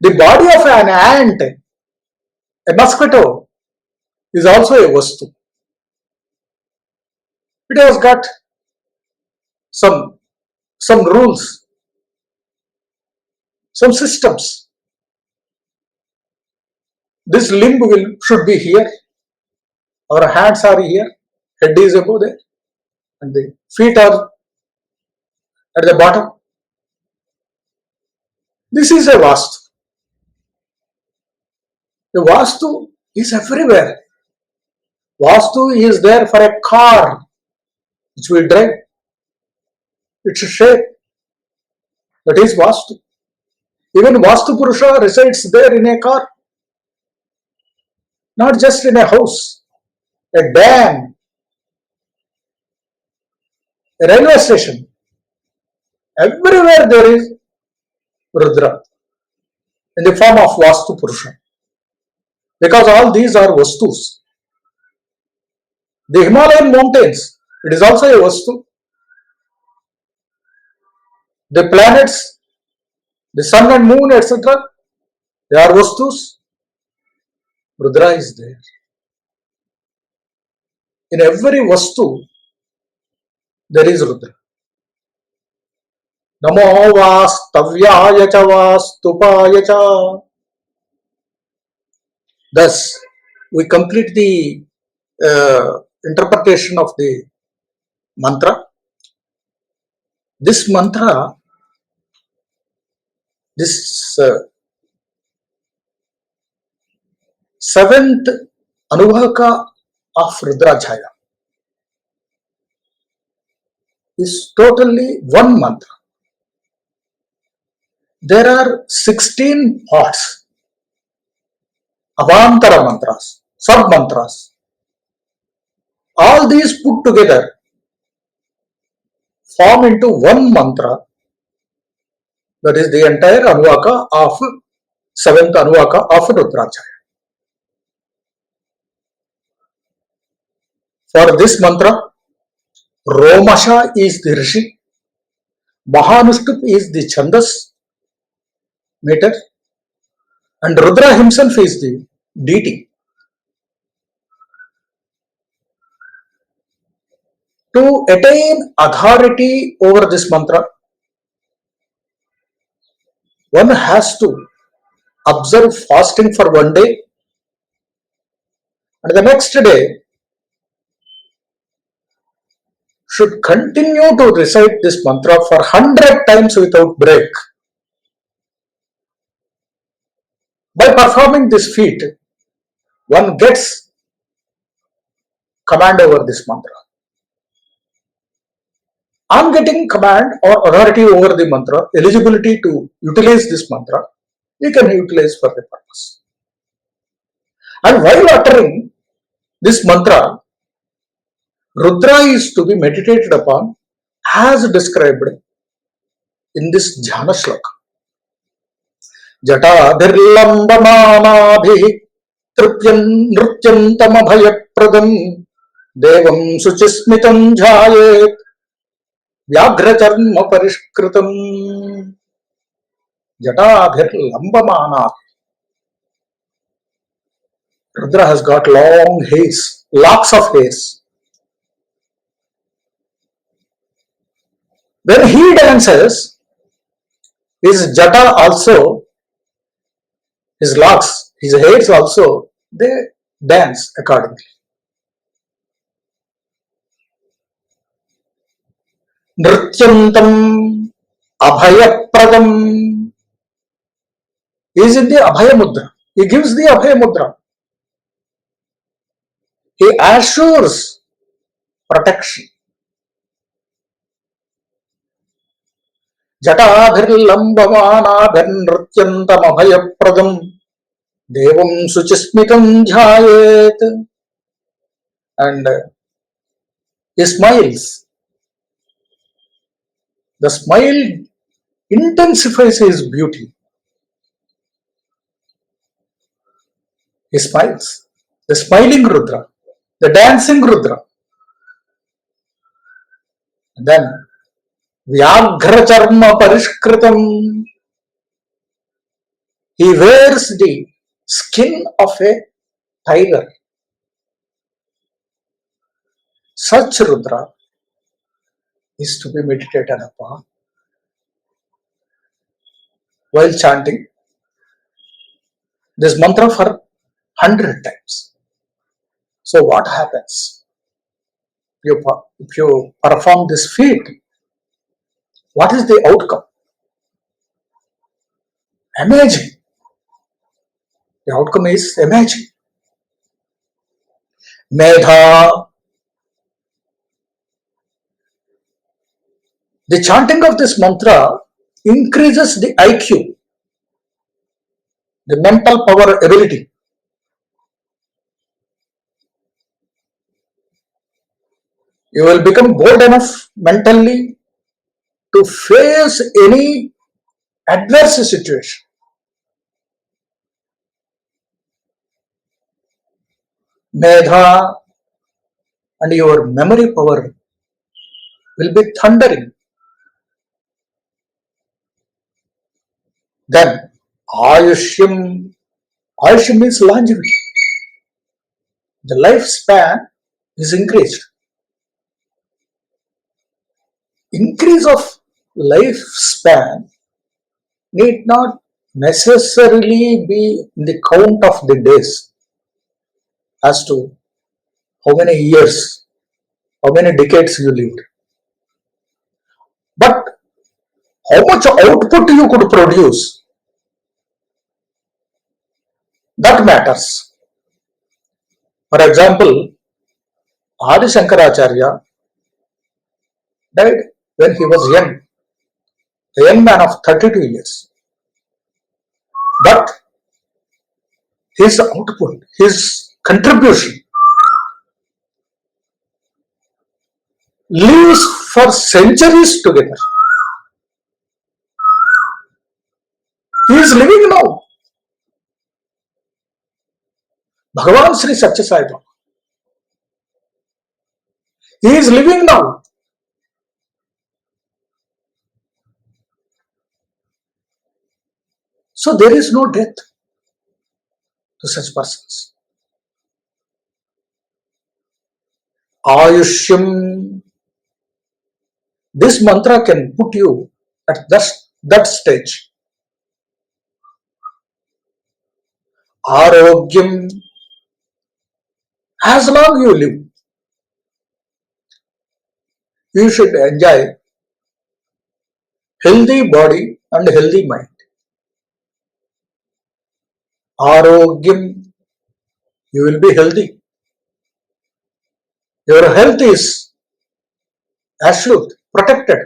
The body of an ant, a mosquito, is also a Vastu. It has got some rules, some systems. This limb should be here, our hands are here, head is above there, and the feet are at the bottom. This is a Vastu. The Vastu is everywhere. Vastu is there for a car which we drive. Its shape. That is Vastu. Even Vastu Purusha resides there in a car. Not just in a house, a dam, a railway station. Everywhere there is Rudra in the form of Vastu Purusha. Because all these are Vastus. The Himalayan mountains, it is also a Vastu. The planets, the sun and moon, etc., they are Vastus. Rudra is there. In every Vastu, there is Rudra. Namo Vastavyaya cha Vastupaya cha. Thus, we complete the interpretation of the mantra. This mantra, this seventh Anuvāka of Rudrādhyāya is totally one mantra. There are 16 parts, avantara mantras, sub mantras. All these put together form into one mantra. That is the entire Anuvāka of seventh Anuvāka of Rudrādhyāya. For this mantra, Romasha is the Rishi, Mahanushtup is the Chandas meter, and Rudra himself is the deity. To attain authority over this mantra, one has to observe fasting for one day, and the next day should continue to recite this mantra for 100 times without break. By performing this feat, one gets command over this mantra. On getting command or authority over the mantra, eligibility to utilize this mantra, we can utilize for the purpose. And while uttering this mantra, Rudra is to be meditated upon as described in this Dhyana Shloka. Jatadhirlambamānābhi trupyantamabhayapradam devam suchismitam jhayet vyagracharma parishkritam. Jatadhirlambamānābhi. Rudra has got long hairs, locks of hairs. When he dances, his jata also, his locks, his hairs also, they dance accordingly. Nrityantam abhayapradam. He is in the abhaya mudra. He gives the abhaya mudra. He assures protection. Jatadhirlambamānābhinrityantamabhayapradam devam suchismitam jhayet. And he smiles. The smile intensifies his beauty. He smiles. The smiling Rudra, the dancing Rudra. And then Vyagracharma parishkritam. He wears the skin of a tiger. Such Rudra is to be meditated upon while chanting this mantra for 100 times. So what happens? If you perform this feat, what is the outcome? Amazing. The outcome is amazing. Medha. The chanting of this mantra increases the IQ, the mental power ability. You will become bold enough mentally to face any adverse situation. Medha, and your memory power will be thundering. Then Ayushyam. Ayushyam means longevity. The lifespan is increased. Increase of lifespan need not necessarily be in the count of the days as to how many years, how many decades you lived. But how much output you could produce, that matters. For example, Adi Shankaracharya died when he was young, a young man of 32 years. But his output, his contribution lives for centuries together. He is living now. Bhagavan Sri Satya Sai Baba. He is living now. So there is no death to such persons. Ayushyam. This mantra can put you at that stage. Arogyam. As long you live, you should enjoy healthy body and healthy mind. Arogyam. You will be healthy. Your health is assured, protected.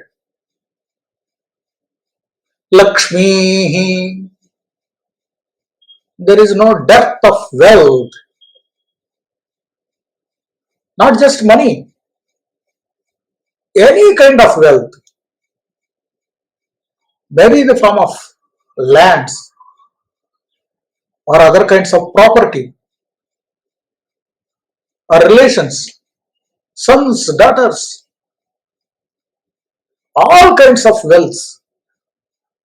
Lakshmi. There is no dearth of wealth. Not just money. Any kind of wealth. Maybe in the form of lands or other kinds of property or relations, sons, daughters, all kinds of wealth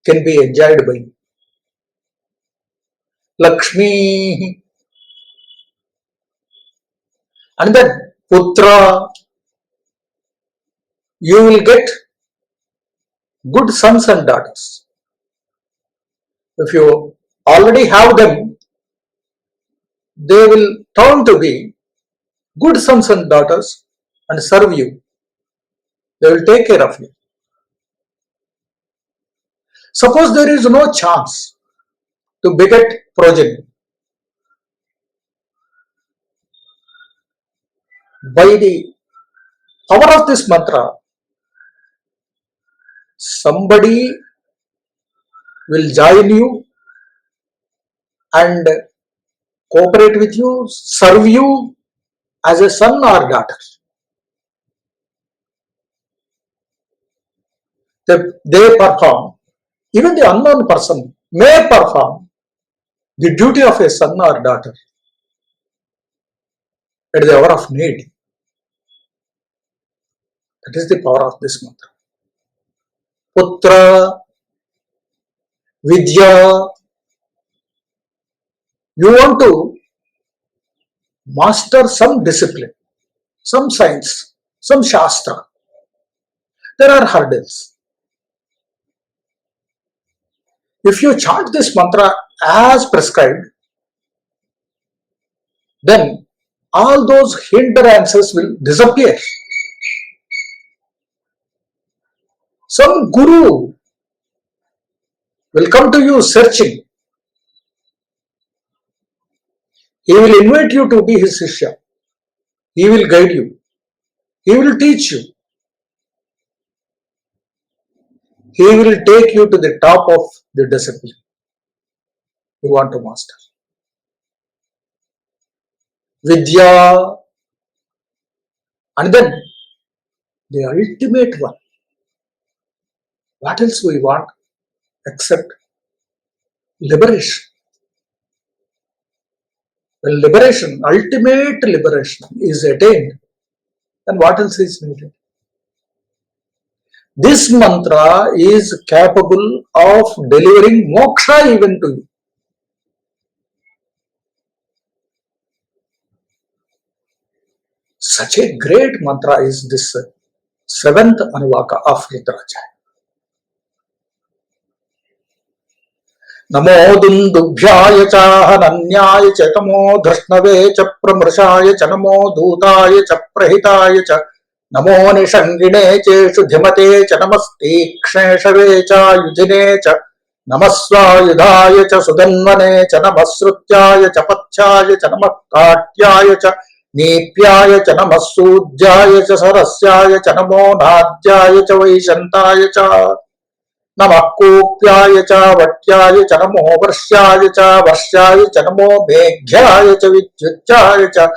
can be enjoyed by Lakshmi. And then Putra, you will get good sons and daughters. If you already have them, they will turn to be good sons and daughters and serve you. They will take care of you. Suppose there is no chance to beget progeny. By the power of this mantra, somebody will join you and cooperate with you, serve you as a son or daughter. They perform, even the unknown person may perform the duty of a son or daughter at the hour of need. That is the power of this mantra. Putra, Vidya. You want to master some discipline, some science, some shastra. There are hurdles. If you chant this mantra as prescribed, then all those hindrances will disappear. Some guru will come to you searching. He will invite you to be his Shishya. He will guide you. He will teach you. He will take you to the top of the discipline you want to master. Vidya, and then the ultimate one. What else we want except liberation? When liberation, ultimate liberation is attained, then what else is needed? This mantra is capable of delivering moksha even to you. Such a great mantra is this seventh Anuvāka of Rudrādhyāya. नमो दुन्दुभ्याय चाहनन्याय च तमो धृष्णवे च प्रमृषाय च नमो दूताय च प्रहिताय च नमो निषङ्गिणे चेषु धिमते च नमस्तीक्ष्णेषवे चायुधिने च नमः स्वायुधाय च सुधन्वने च नमः श्रुत्याय च पथ्याय च नमः काट्याय च नीप्याय च नमः सूज्याय च सरस्याय च नमो नाद्याय च वैशन्ताय च नमः कूप्याय च वट्याय च नमो वर्ष्याय च वर्ष्याय च नमो मेघ्याय च विद्युच्चाय च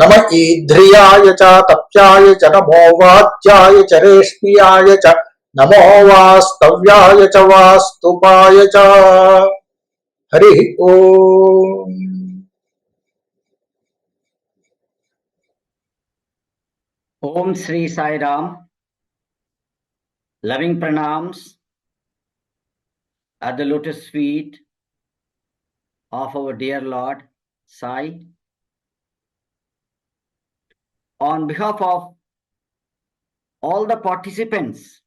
नम ईध्रियाय च तप्याय च नमो वाद्याय च रेष्म्याय च नमो वास्तव्याय च वास्तुपाय च हरि ओम। Om Sri Sai Ram. Loving pranams at the lotus feet of our dear Lord Sai. On behalf of all the participants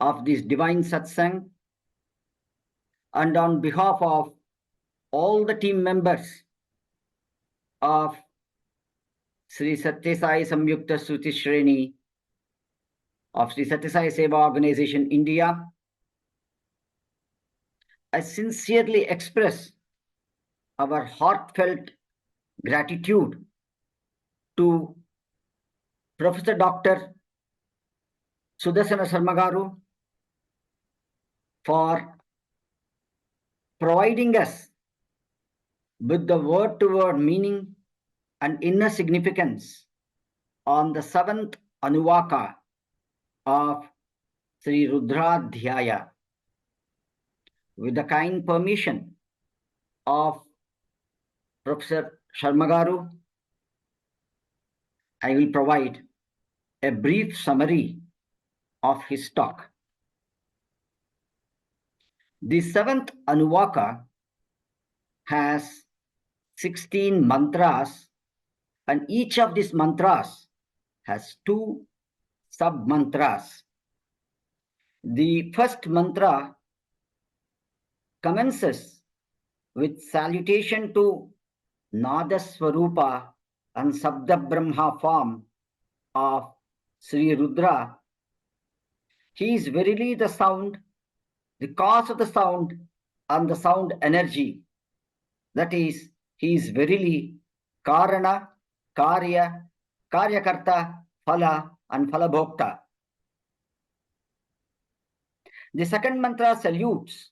of this divine satsang and on behalf of all the team members of Sri Satya Sai Samyukta Shruti Shreni of Sri Satya Sai Seva Organization India, I sincerely express our heartfelt gratitude to Professor Dr. Sudarsana Sarma Garu for providing us with the word-to-word meaning and inner significance on the 7th Anuvāka of Sri Rudrādhyāya. With the kind permission of Professor Sharma Garu, I will provide a brief summary of his talk. The 7th Anuvāka has 16 mantras, and each of these mantras has 2 sub-mantras. The first mantra commences with salutation to Nadaswarupa and Sabda Brahma form of Sri Rudra. He is verily the sound, the cause of the sound and the sound energy. That is, he is verily Karana, Karya, Karyakarta, Phala and Phalabhokta. The second mantra salutes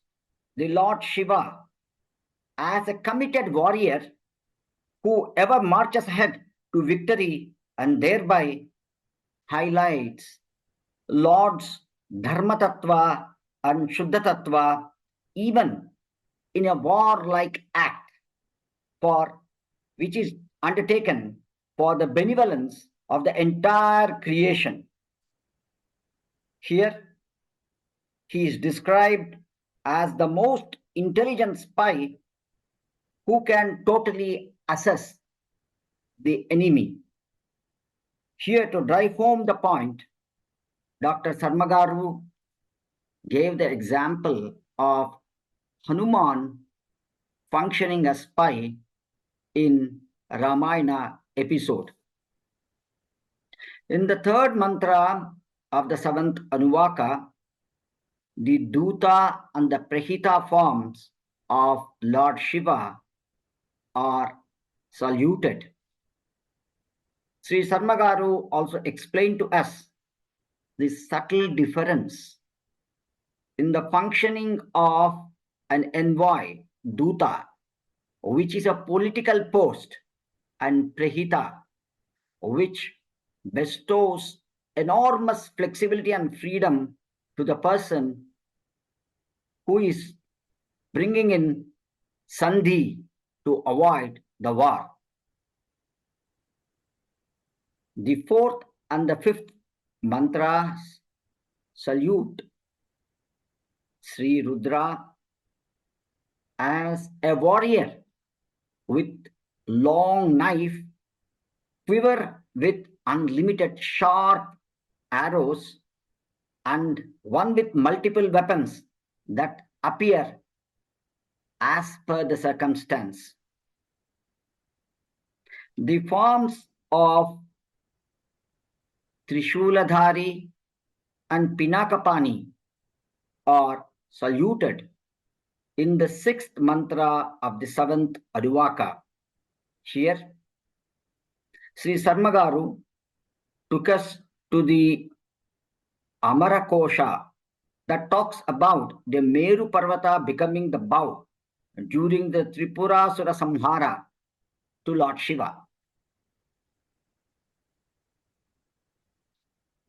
the Lord Shiva as a committed warrior who ever marches ahead to victory and thereby highlights Lord's Dharma Tattva and Shuddha Tattva even in a warlike act for which is undertaken for the benevolence of the entire creation. Here, he is described as the most intelligent spy who can totally assess the enemy. Here, to drive home the point, Dr. Sarma Garu gave the example of Hanuman functioning as spy in Ramayana episode. In the third mantra of the 7th Anuvāka, the Duta and the Prahita forms of Lord Shiva are saluted. Sri Sarma Garu also explained to us the subtle difference in the functioning of an envoy, Duta, which is a political post, and Prahita, which bestows enormous flexibility and freedom to the person who is bringing in Sandhi to avoid the war. The fourth and the fifth mantras salute Sri Rudra as a warrior with long knife, quiver with unlimited sharp arrows, and one with multiple weapons that appear as per the circumstance. The forms of Trishuladhari and Pinakapani are saluted in the 6th mantra of the 7th Anuvāka. Here, Sri Sarma Garu took us to the Amara Kosha that talks about the Meru Parvata becoming the bow during the Tripurasura Samhara to Lord Shiva.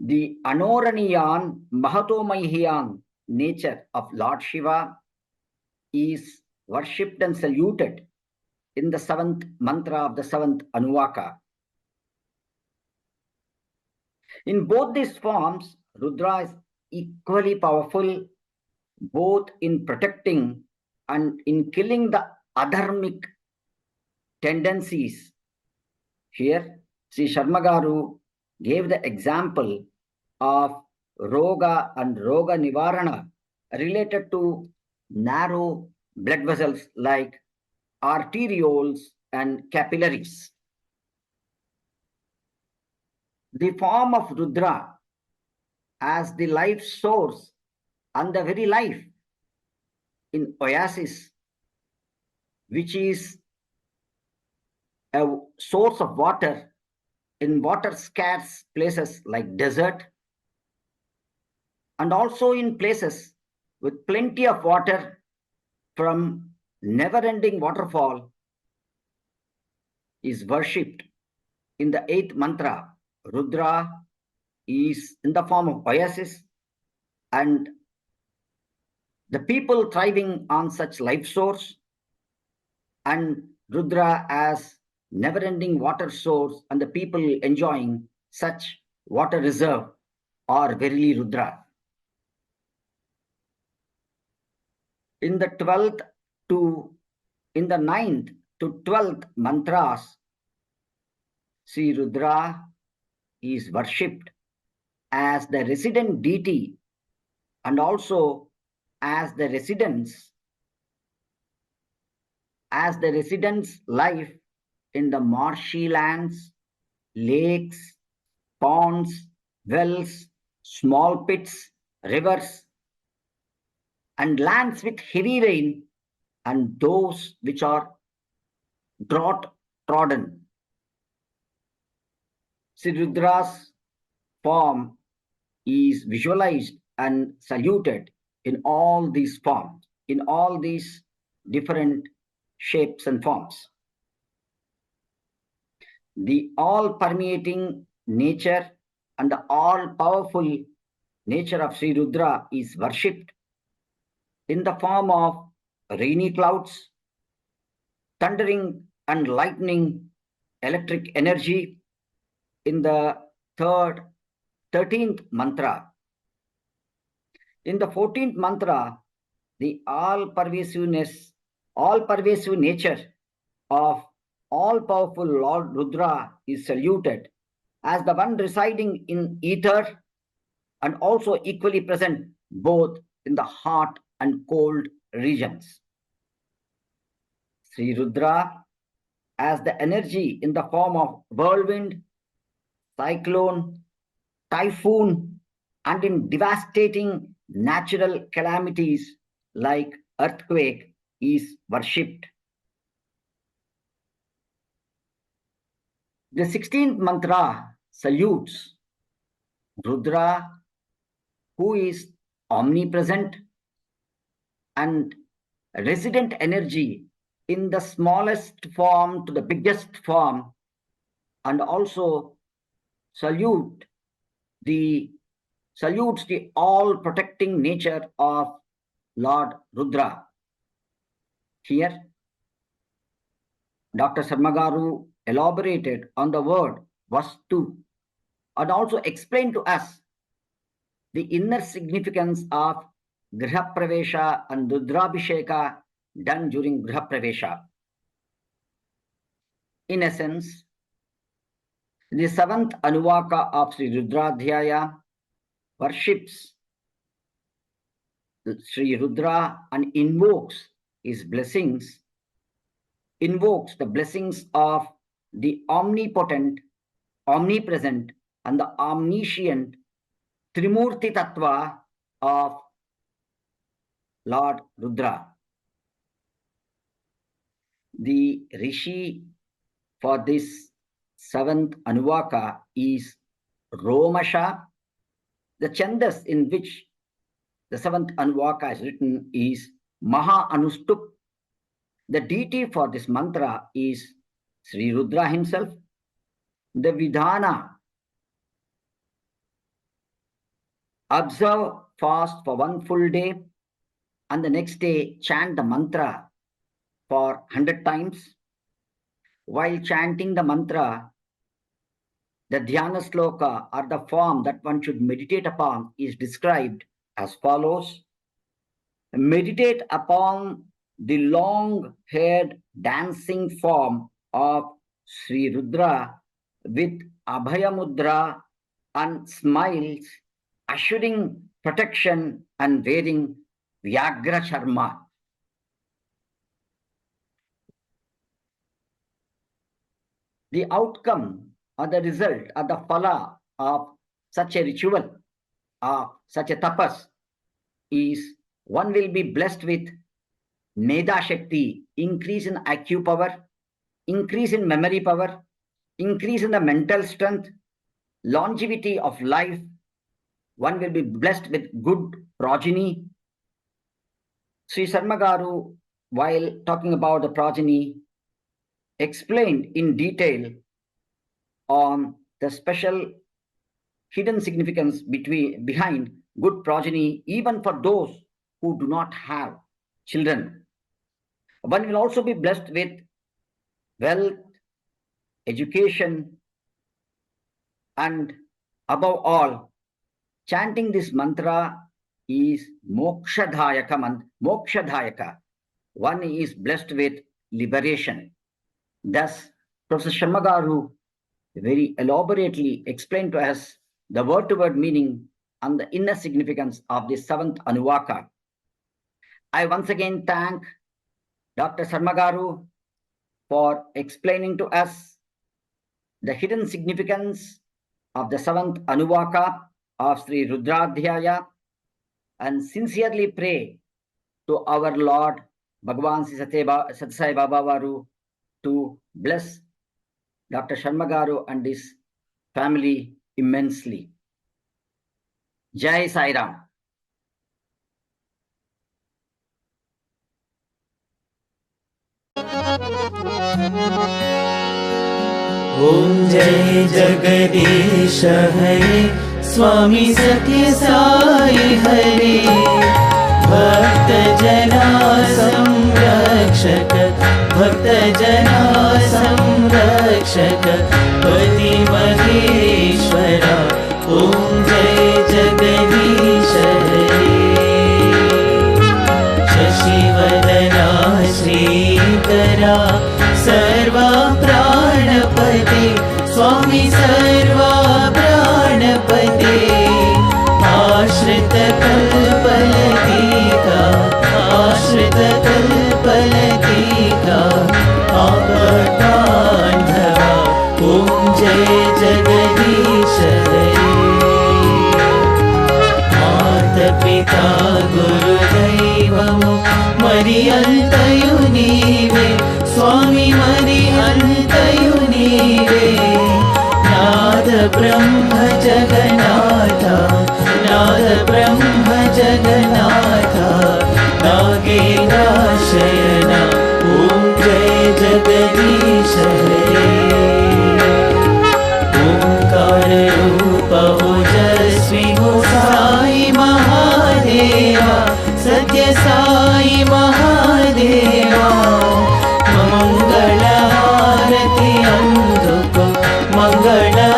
The Anoraniyan Mahatomahiyan nature of Lord Shiva is worshipped and saluted in the 7th mantra of the 7th Anuvāka. In both these forms, Rudra is equally powerful, both in protecting and in killing the adharmic tendencies. Here, Sri Sharma Garu gave the example of Roga and Roga Nivarana related to narrow blood vessels like arterioles and capillaries. The form of Rudra as the life source and the very life in oasis, which is a source of water in water scarce places like desert, and also in places with plenty of water from never-ending waterfall, is worshipped in the 8th mantra. Rudra is in the form of oasis, and the people thriving on such life source, and Rudra as never-ending water source, and the people enjoying such water reserve are verily Rudra. In the 9th to 12th mantras, Sri Rudra is worshipped as the resident deity and also as the residence life in the marshy lands, lakes, ponds, wells, small pits, rivers, and lands with heavy rain, and those which are drought trodden. Sri Rudra's form is visualized and saluted in all these forms, in all these different shapes and forms. The all-permeating nature and the all-powerful nature of Sri Rudra is worshipped in the form of rainy clouds, thundering and lightning, electric energy in the 13th mantra. In the 14th mantra, the all-pervasive nature of all-powerful Lord Rudra is saluted as the one residing in ether and also equally present both in the hot and cold regions. Sri Rudra as the energy in the form of whirlwind, cyclone, typhoon, and in devastating natural calamities like earthquake is worshipped. The 16th mantra salutes Rudra, who is omnipresent and resident energy in the smallest form to the biggest form, and also salutes the all-protecting nature of Lord Rudra. Here, Dr. Sarma Garu elaborated on the word Vastu and also explained to us the inner significance of Griha Pravesha and Rudrabhisheka done during Griha Pravesha. In essence, the 7th Anuvāka of Sri Rudrādhyāya worships Sri Rudra and invokes his blessings, invokes the blessings of the omnipotent, omnipresent, and the omniscient Trimurti Tattva of Lord Rudra. The Rishi for this seventh Anuvāka is Romasha. The chandas in which the seventh Anuvāka is written is Maha Anustup. The deity for this mantra is Sri Rudra himself. The Vidhana: observe fast for 1 full day and the next day chant the mantra for 100 times. While chanting the mantra, the dhyana sloka or the form that one should meditate upon is described as follows. Meditate upon the long-haired dancing form of Sri Rudra with Abhaya Mudra and smiles, assuring protection and wearing Vyagra Charma. The outcome or the result or the phala of such a ritual, of such a tapas, is one will be blessed with Meda Shakti, increase in IQ power, increase in memory power, increase in the mental strength, longevity of life. One will be blessed with good progeny. Sri Sarma Garu, while talking about the progeny, explained in detail on the special hidden significance behind good progeny, even for those who do not have children. One will also be blessed with wealth, education, and above all, chanting this mantra is mokshadhayaka. One is blessed with liberation. Thus, Professor Sharma Garu very elaborately explained to us the word-to-word meaning and the inner significance of the seventh Anuvāka. I once again thank Dr. Sharma Garu for explaining to us the hidden significance of the seventh Anuvāka of Sri Rudrādhyāya, and sincerely pray to our Lord Bhagavan Sri Sathya Sai Baba Varu to bless Dr. Sharma Garu and his family immensely. Jai Sai Ram. Om Jai Jagadish Hare Swami Satya Sai Hare Bhakta Jana Samrakshaka Bhakta Jana Samrakshaka Pati Maheshwara Om Jai Jagadish Hare Shashivadana Shrikara Sarva Pranapati Swami Sarva Pranapati Ashrita Kalpalatika Ashrita Kalpalatika Apatandhava Om Jai Jagadish Hare Mata Pita Guru Daivamu Mariyantayu Neeve Swami Mariyantayu Neeve Nada Brahma Jagannatha Nada Brahma Jagannatha Nagena Shayana Om Jai Jagadish Hare Omkara Rupa Ojasvi Sai Mahadeva Satya Sai Mahadeva Mangala Arati Anduko Mangala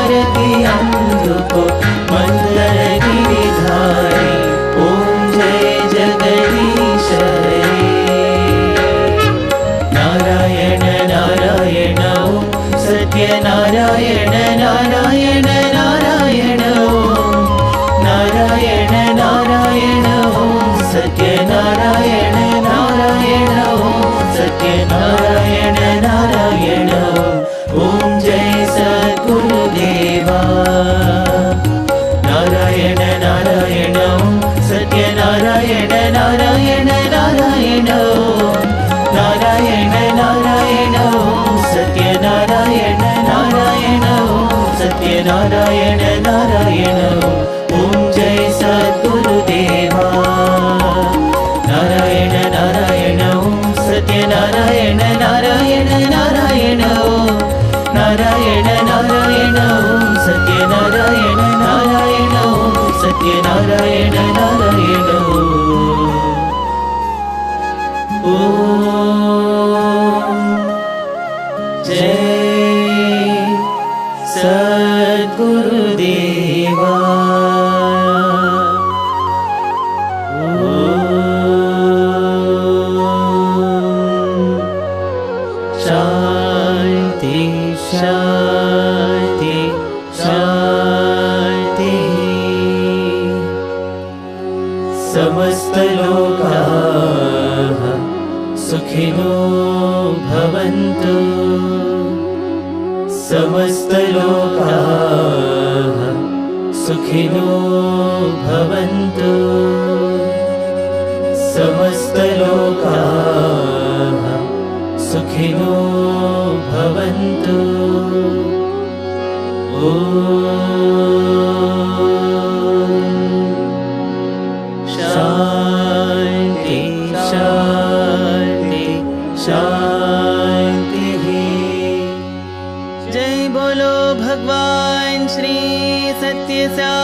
Arati Anduko Mandala Giridhari Om Jai Jagadish Hare Narayana Narayana Om Satya Narayana Narayana Narayana Om Narayana Narayana Om Satya Narayana Narayana जय सद्गुरुदेवा। शांति शांति शांति। समस्तलोकाः सुखिनो भवन्तु। समस्तलोकाः सुखिनो भवन्तु। समस्तलोकाः सुखिनो भवन्तु। ॐ शान्ति शान्ति शान्तिः। जय बोलो भगवान श्री सत्य साई